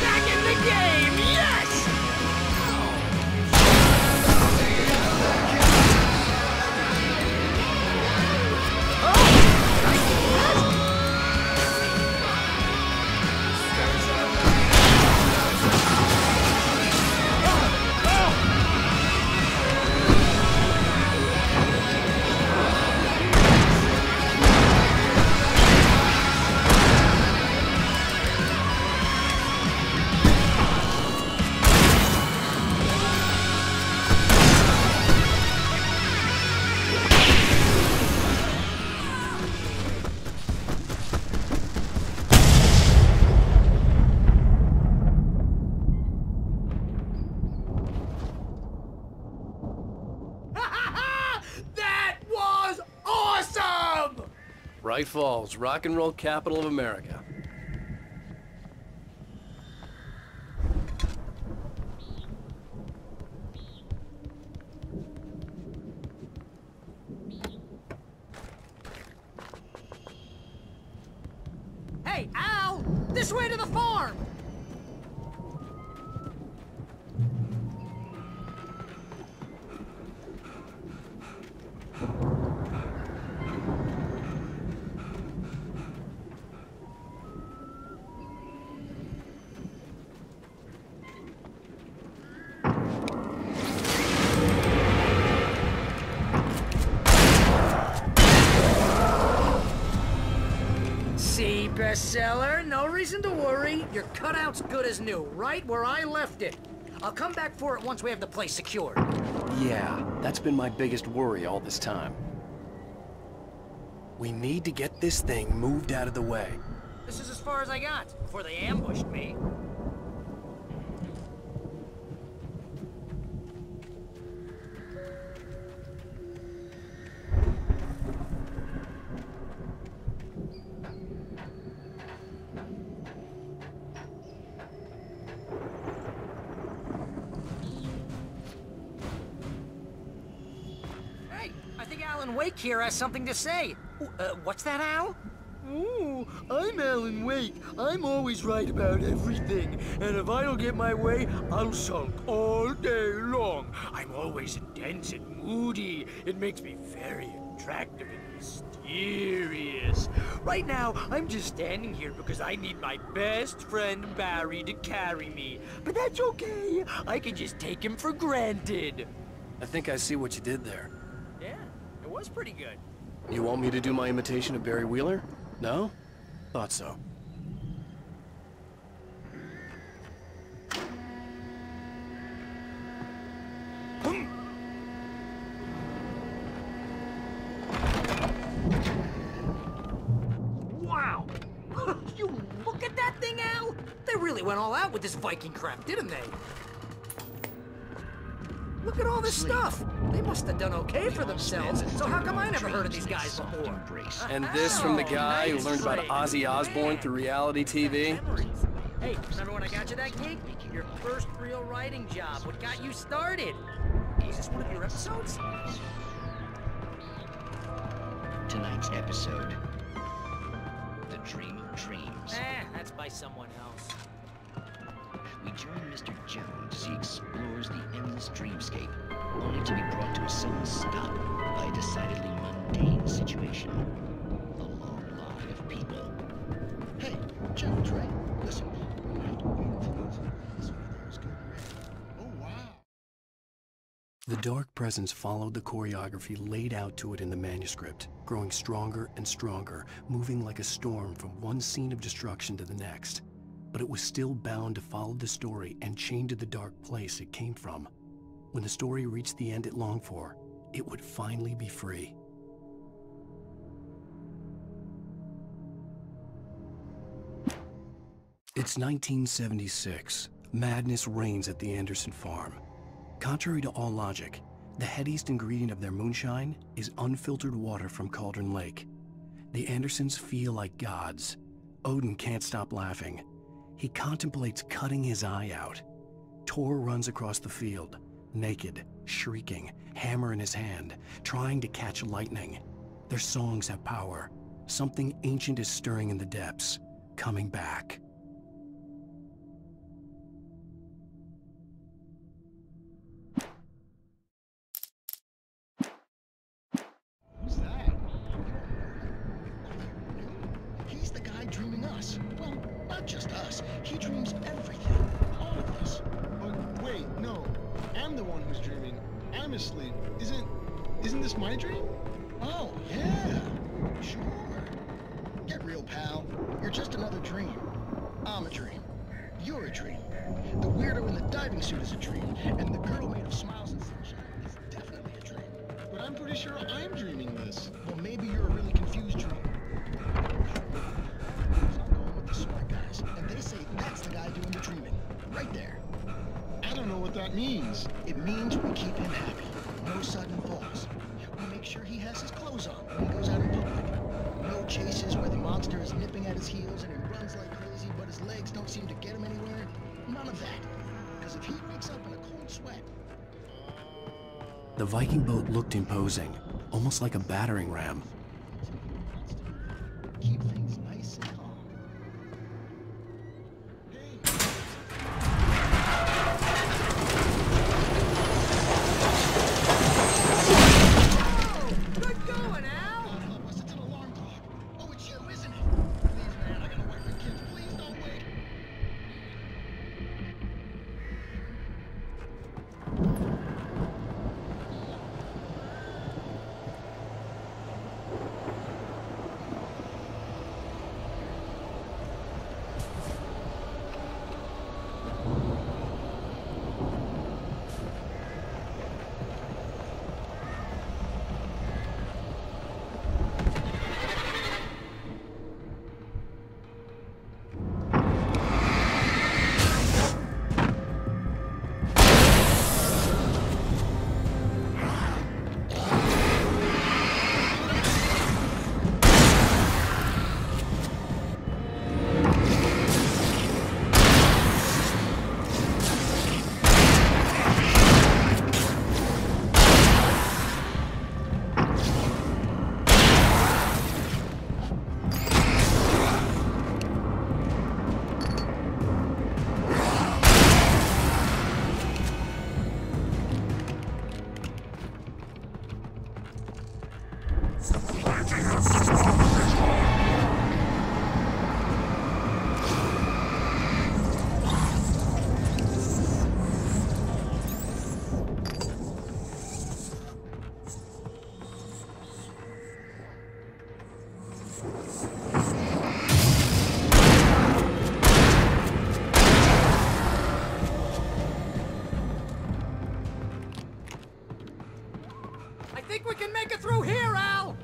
Back in the game! Bright Falls, rock and roll capital of America. Hey, Al! This way to the farm! See, bestseller? No reason to worry. Your cutout's good as new, right where I left it. I'll come back for it once we have the place secured. Yeah, that's been my biggest worry all this time. We need to get this thing moved out of the way. This is as far as I got before they ambushed me. Alan Wake here has something to say. What's that, Al? Ooh, I'm Alan Wake. I'm always right about everything. And if I don't get my way, I'll sulk all day long. I'm always intense and moody. It makes me very attractive and mysterious. Right now, I'm just standing here because I need my best friend Barry to carry me. But that's okay. I can just take him for granted. I think I see what you did there. Yeah, it was pretty good. You want me to do my imitation of Barry Wheeler? No? Thought so. Wow! You look at that thing, Al! They really went all out with this Viking crap, didn't they? Look at all this stuff! They must have done okay for themselves, so how come I never heard of these guys before? And this from the guy who learned about Ozzy Osbourne through reality TV? Hey, remember when I got you that gig? Your first real writing job, what got you started? Is this one of your episodes? Tonight's episode, The Dream of Dreams. That's by someone else. We join Mr. Jones as he explores the endless dreamscape, only to be brought to a sudden stop by a decidedly mundane situation. A long line of people. Hey, Jones, right? Listen. The dark presence followed the choreography laid out to it in the manuscript, growing stronger and stronger, moving like a storm from one scene of destruction to the next. But it was still bound to follow the story and chained to the dark place it came from. When the story reached the end it longed for, it would finally be free. It's 1976. Madness reigns at the Anderson farm. Contrary to all logic, the headiest ingredient of their moonshine is unfiltered water from Cauldron Lake. The Andersons feel like gods. Odin can't stop laughing. He contemplates cutting his eye out. Tor runs across the field, naked, shrieking, hammer in his hand, trying to catch lightning. Their songs have power. Something ancient is stirring in the depths, coming back. Who's that? He's the guy dreaming us. Well, not just us. He dreams everything. All of us. But wait, no. I'm the one who's dreaming. I'm asleep. Isn't this my dream? Oh, yeah. Sure. Get real, pal. You're just another dream. I'm a dream. You're a dream. The weirdo in the diving suit is a dream. And the girl made of smiles and sunshine is definitely a dream. But I'm pretty sure I'm dreaming this. Well, maybe you're a really confused dream. I'm going with the smart guys, and they say that's the guy doing the dreaming. Right there. I don't know what that means. It means we keep him happy. No sudden falls. We make sure he has his clothes on when he goes out in public. No chasing The Viking boat looked imposing, almost like a battering ram. Keep things nice and calm. Good going, Al! It's an alarm clock. Oh, it's you, isn't it? Please, man, I gotta wait for kids. Please don't wait. I think we can make it through here, Al!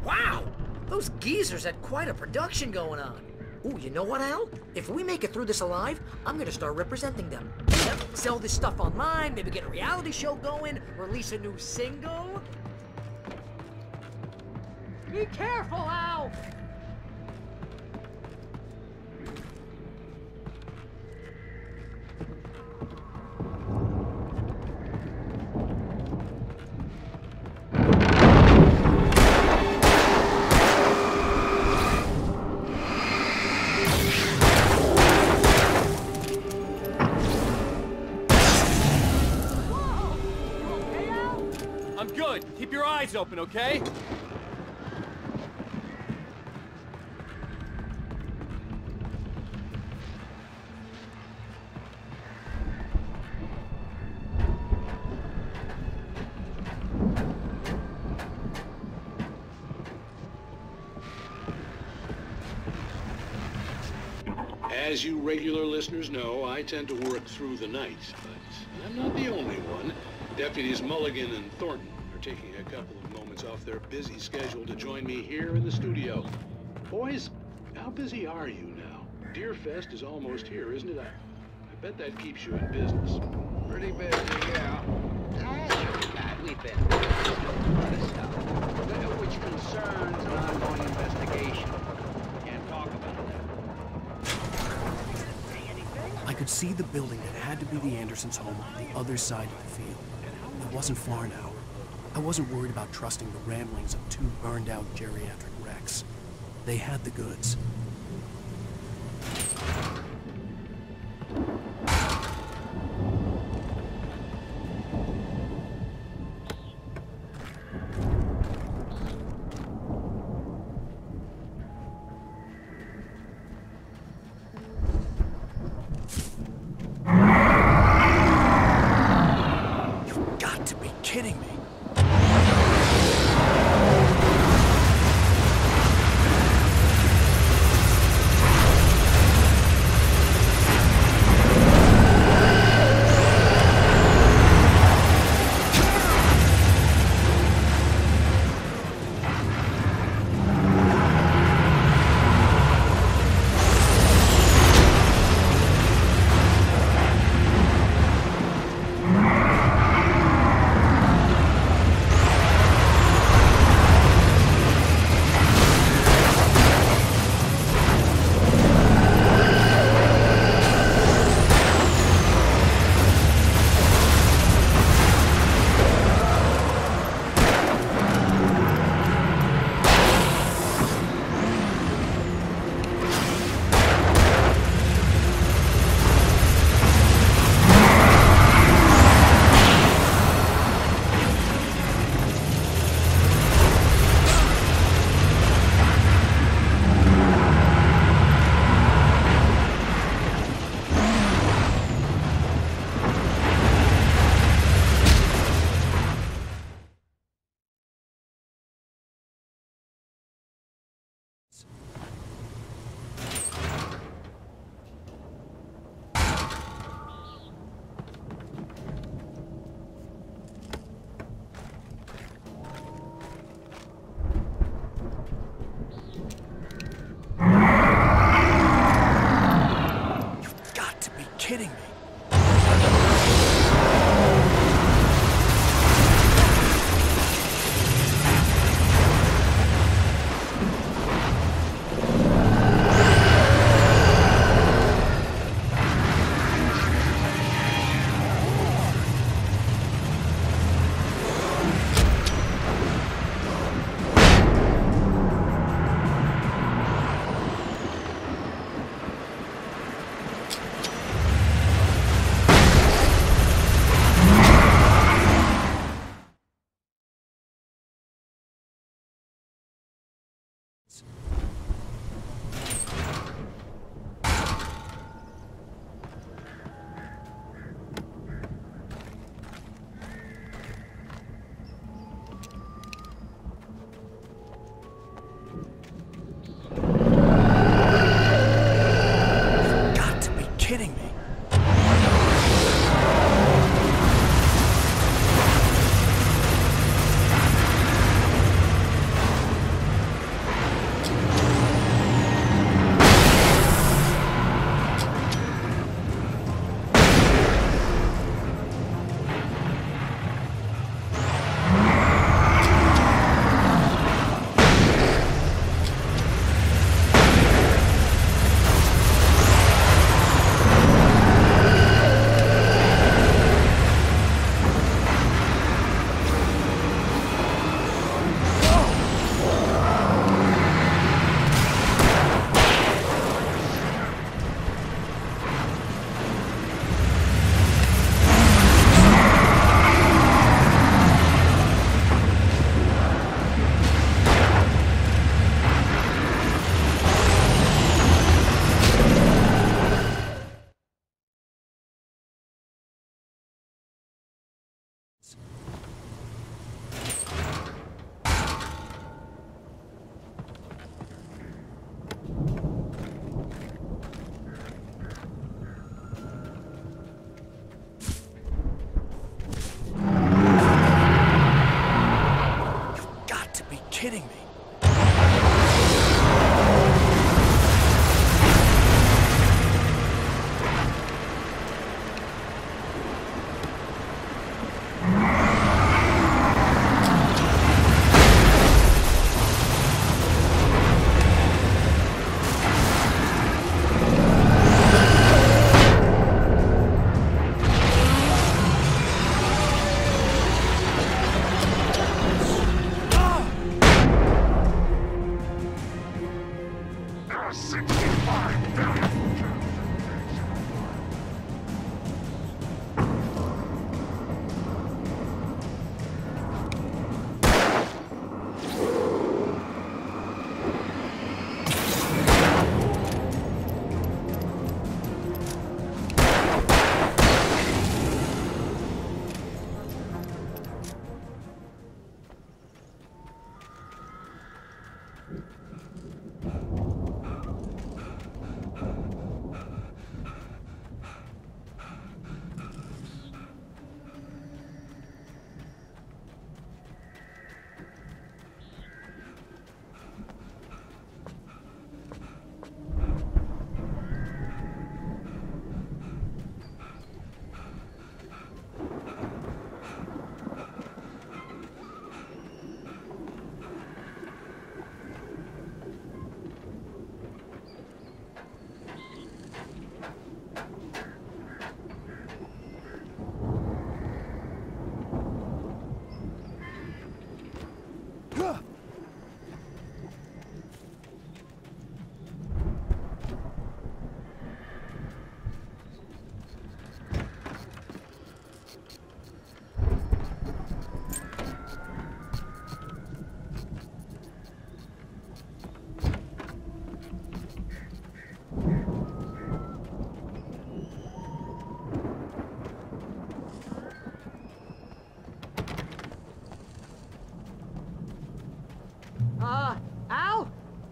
Wow! Those geezers had quite a production going on. Ooh, you know what, Al? If we make it through this alive, I'm gonna start representing them. Yep, sell this stuff online, maybe get a reality show going, release a new single. Be careful, Al! I'm good. Keep your eyes open, okay? As you regular listeners know, I tend to work through the night, but I'm not the only one. Deputies Mulligan and Thornton are taking a couple of moments off their busy schedule to join me here in the studio. Boys, how busy are you now? Deerfest is almost here, isn't it? I bet that keeps you in business. Pretty busy, yeah. We've been through a lot of stuff, which concerns an ongoing investigation. Can't talk about that. I could see the building that had to be the Andersons' home on the other side of the field. It wasn't far now. I wasn't worried about trusting the ramblings of two burned-out geriatric wrecks. They had the goods. Kidding me.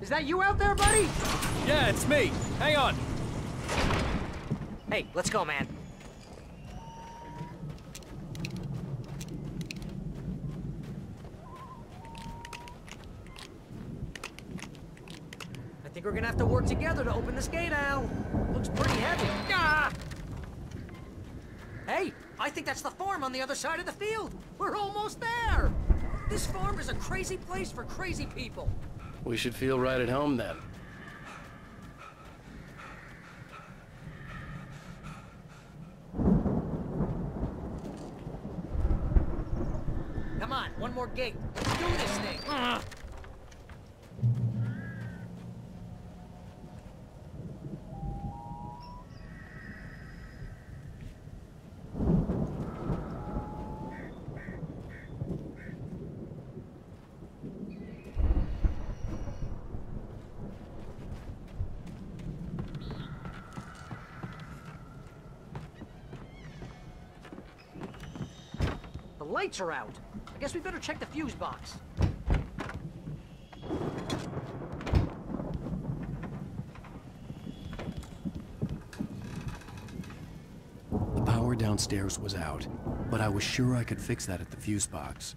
Is that you out there, buddy? Yeah, it's me. Hang on. Hey, let's go, man. I think we're gonna have to work together to open this gate, Al. Looks pretty heavy. Ah! Hey, I think that's the farm on the other side of the field. We're almost there. This farm is a crazy place for crazy people. We should feel right at home then. Come on, one more gate. Let's do this thing. The lights are out. I guess we better check the fuse box. The power downstairs was out, but I was sure I could fix that at the fuse box.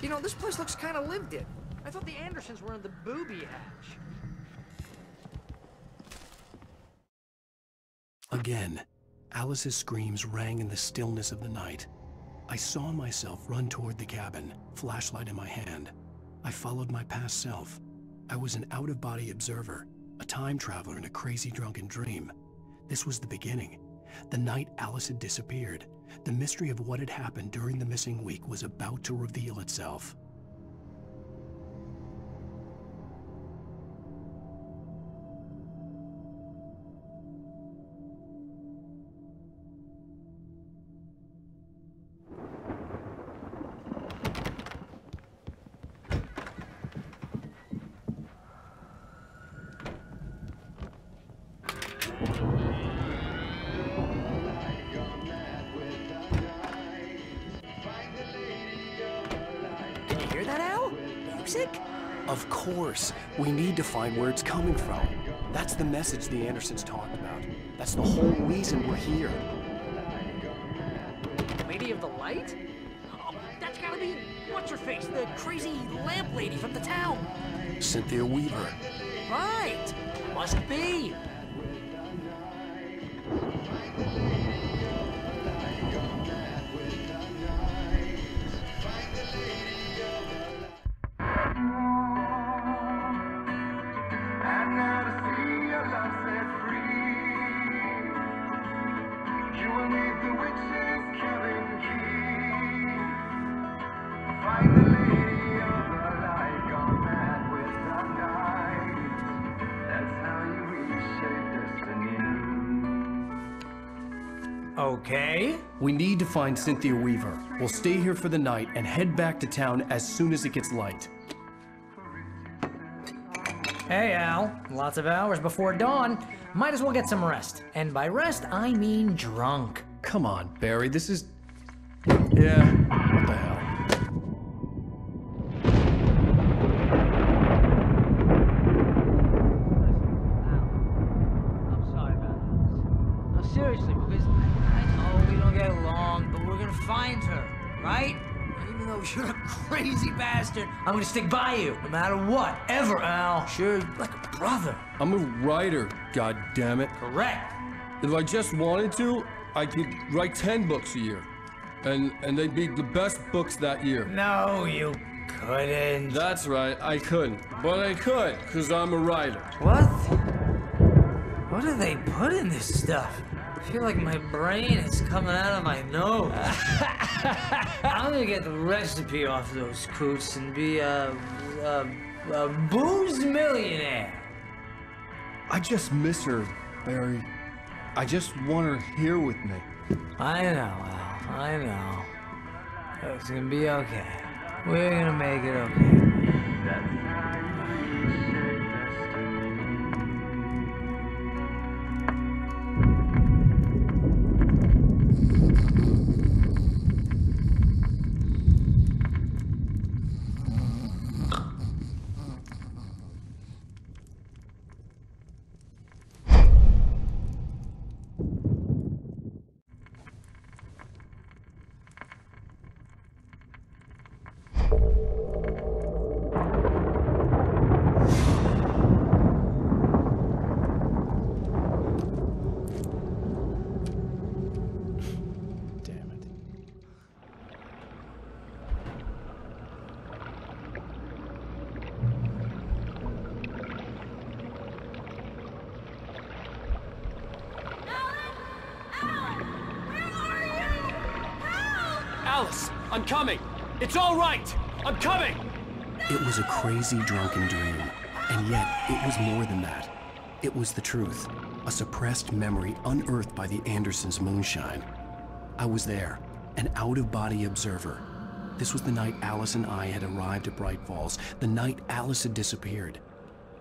You know, this place looks kind of lived in. I thought the Andersons were in the booby hatch. Again, Alice's screams rang in the stillness of the night. I saw myself run toward the cabin, flashlight in my hand. I followed my past self. I was an out-of-body observer, a time traveler in a crazy drunken dream. This was the beginning. The night Alice had disappeared. The mystery of what had happened during the missing week was about to reveal itself. Can you hear that, Al? Music? Of course. We need to find where it's coming from. That's the message the Andersons talked about. That's the whole reason we're here. Lady of the Light? Oh, that's gotta be what's-her-face, the crazy lamp lady from the town. Cynthia Weaver. Right. Must be. Okay. We need to find Cynthia Weaver. We'll stay here for the night and head back to town as soon as it gets light. Hey, Al. Lots of hours before dawn. Might as well get some rest. And by rest, I mean drunk. Come on, Barry, this is... Yeah, what the hell? I'm sorry about this. No, seriously, because I know we don't get along, but we're gonna find her, right? Even though you're a crazy bastard, I'm gonna stick by you, no matter what, ever, Al. Sure, like a brother. I'm a writer, goddammit. Correct. If I just wanted to, I could write 10 books a year. And they'd be the best books that year. No, you couldn't. That's right, I couldn't. But I could, because I'm a writer. What? What do they put in this stuff? I feel like my brain is coming out of my nose. I'm gonna get the recipe off those coots and be a booze millionaire. I just miss her, Barry. I just want her here with me. I know, Al. I know. It's gonna be okay. We're gonna make it okay. I'm coming! It's all right! I'm coming! It was a crazy, drunken dream, and yet it was more than that. It was the truth, a suppressed memory unearthed by the Andersons' moonshine. I was there, an out-of-body observer. This was the night Alice and I had arrived at Bright Falls, the night Alice had disappeared.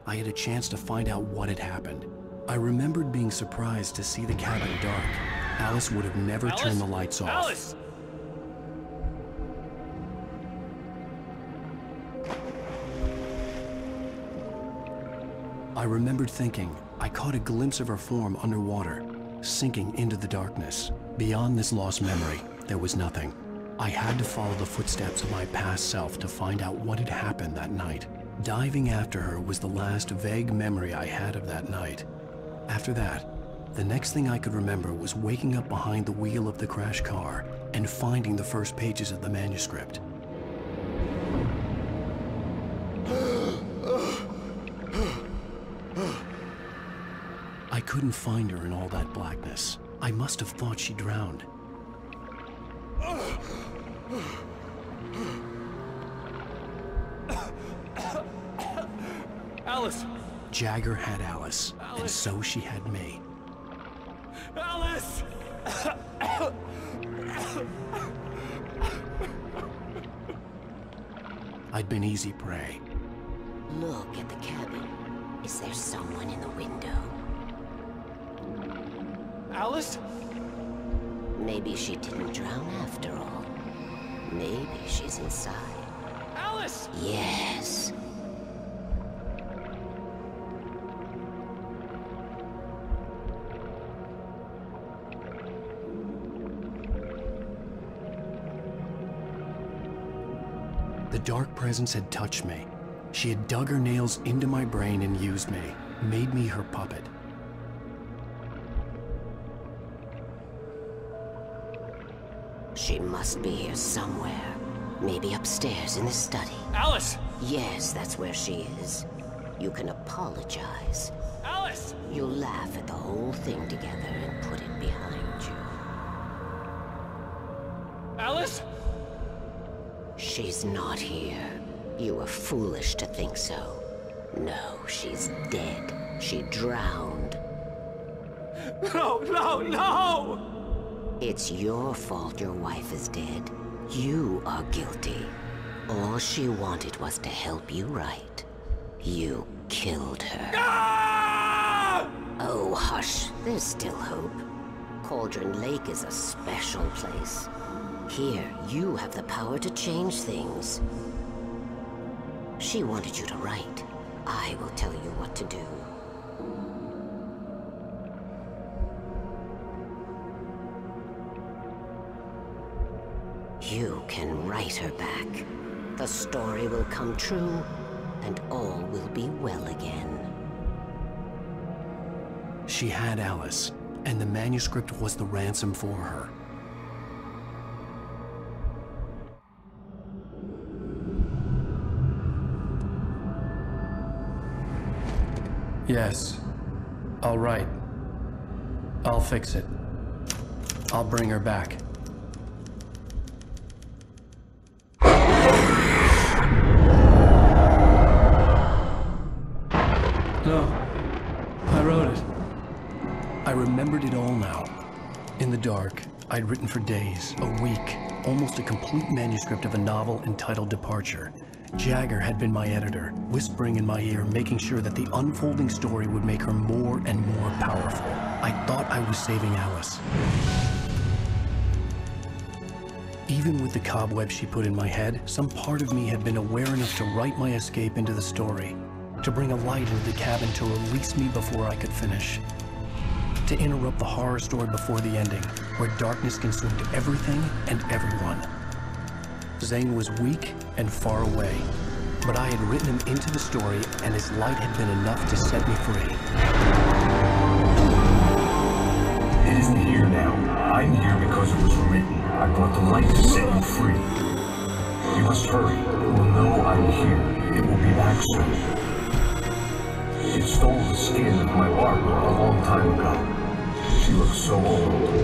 I had a chance to find out what had happened. I remembered being surprised to see the cabin dark. Alice would have never turned the lights off. Alice! I remembered thinking, I caught a glimpse of her form underwater, sinking into the darkness. Beyond this lost memory, there was nothing. I had to follow the footsteps of my past self to find out what had happened that night. Diving after her was the last vague memory I had of that night. After that, the next thing I could remember was waking up behind the wheel of the crashed car and finding the first pages of the manuscript. I couldn't find her in all that blackness. I must have thought she drowned. Alice! Jagger had Alice, and so she had me. Alice! I'd been easy prey. Look at the cabin. Is there someone in the window? Alice? Maybe she didn't drown after all. Maybe she's inside. Alice! Yes. The dark presence had touched me. She had dug her nails into my brain and used me, made me her puppet. She must be here somewhere. Maybe upstairs in the study. Alice! Yes, that's where she is. You can apologize. Alice! You'll laugh at the whole thing together and put it behind you. Alice? She's not here. You were foolish to think so. No, she's dead. She drowned. No, no, no! It's your fault your wife is dead. You are guilty. All she wanted was to help you right. You killed her. Ah! Oh, hush. There's still hope. Cauldron Lake is a special place. Here, you have the power to change things. She wanted you to write. I will tell you what to do. You can write her back. The story will come true, and all will be well again. She had Alice, and the manuscript was the ransom for her. Yes. All right. I'll fix it. I'll bring her back. No. I wrote it. I remembered it all now. In the dark, I'd written for days, a week, almost a complete manuscript of a novel entitled Departure. Jagger had been my editor, whispering in my ear, making sure that the unfolding story would make her more and more powerful. I thought I was saving Alice. Even with the cobwebs she put in my head, some part of me had been aware enough to write my escape into the story, to bring a light into the cabin to release me before I could finish, to interrupt the horror story before the ending, where darkness consumed everything and everyone. Zhang was weak and far away, but I had written him into the story, and his light had been enough to set me free. It isn't here now. I'm here because it was written. I brought the light to set you free. You must hurry. It will know I'm here. It will be back soon. It stole the skin of my Barbara a long time ago. She looks so old.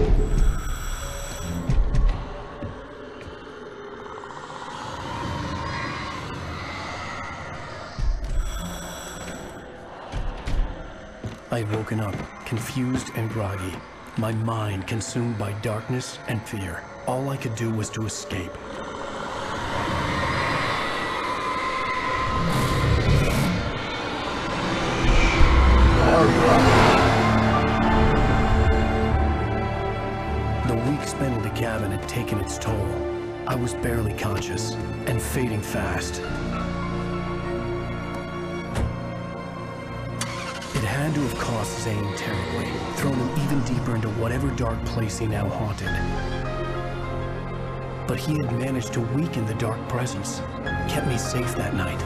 I had woken up, confused and groggy, my mind consumed by darkness and fear. All I could do was to escape. The week spent in the cabin had taken its toll. I was barely conscious and fading fast. It had to have cost Zane terribly, thrown him even deeper into whatever dark place he now haunted. But he had managed to weaken the dark presence, kept me safe that night.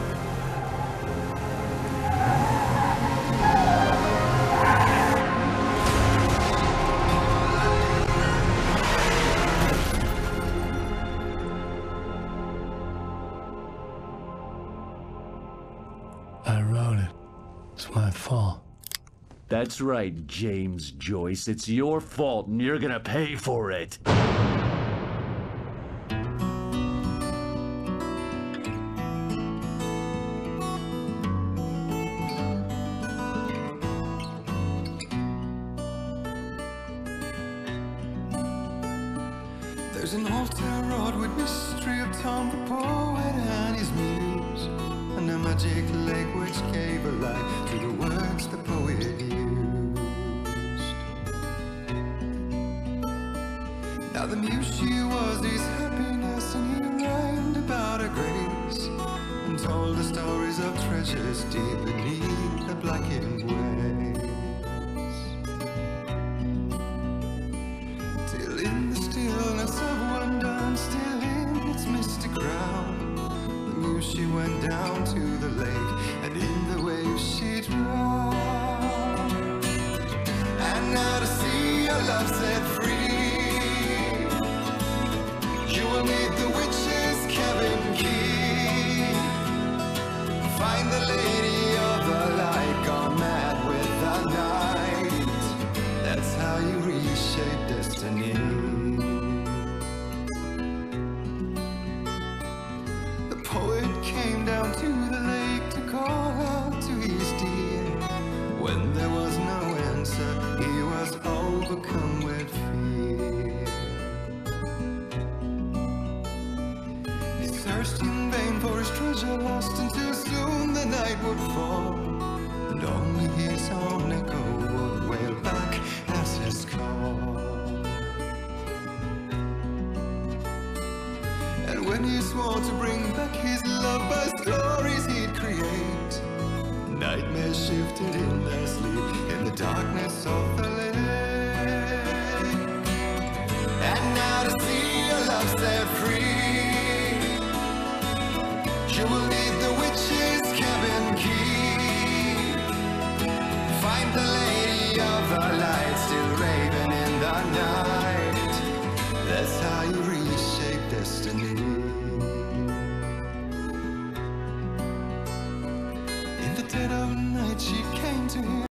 I wrote it. It's my fault. That's right, James Joyce. It's your fault, and you're gonna pay for it. There's an old town road with mystery of Tom the poet and his muse, and a magic lake which gave a life to the words the poet used. Now the muse she was his happiness, and he rhymed about her grace, and told the stories of treasures deep beneath the blackened waves. Till in the stillness of one dawn, still in its misty crown, the muse she went down to the lake, and in the waves she drowned. And now to see your love set free, you will need the witch's cabin key. Find the lady of the light, gone mad with the night. That's how you reshape destiny. The poet came down to the lake to call out to his dear. When there was no answer, he was overcome with fear. He searched in vain for his treasure lost, until soon the night would fall, and only his own echo would wail back as his call. And when he swore to bring back his love by stories he'd create, nightmares shifted in their sleep in the darkness of the lake. And now to see your love set free, you will need the witch's cabin key. Find the lady of the light, still raving in the night. That's how you reshape destiny. In the dead of night she came to him.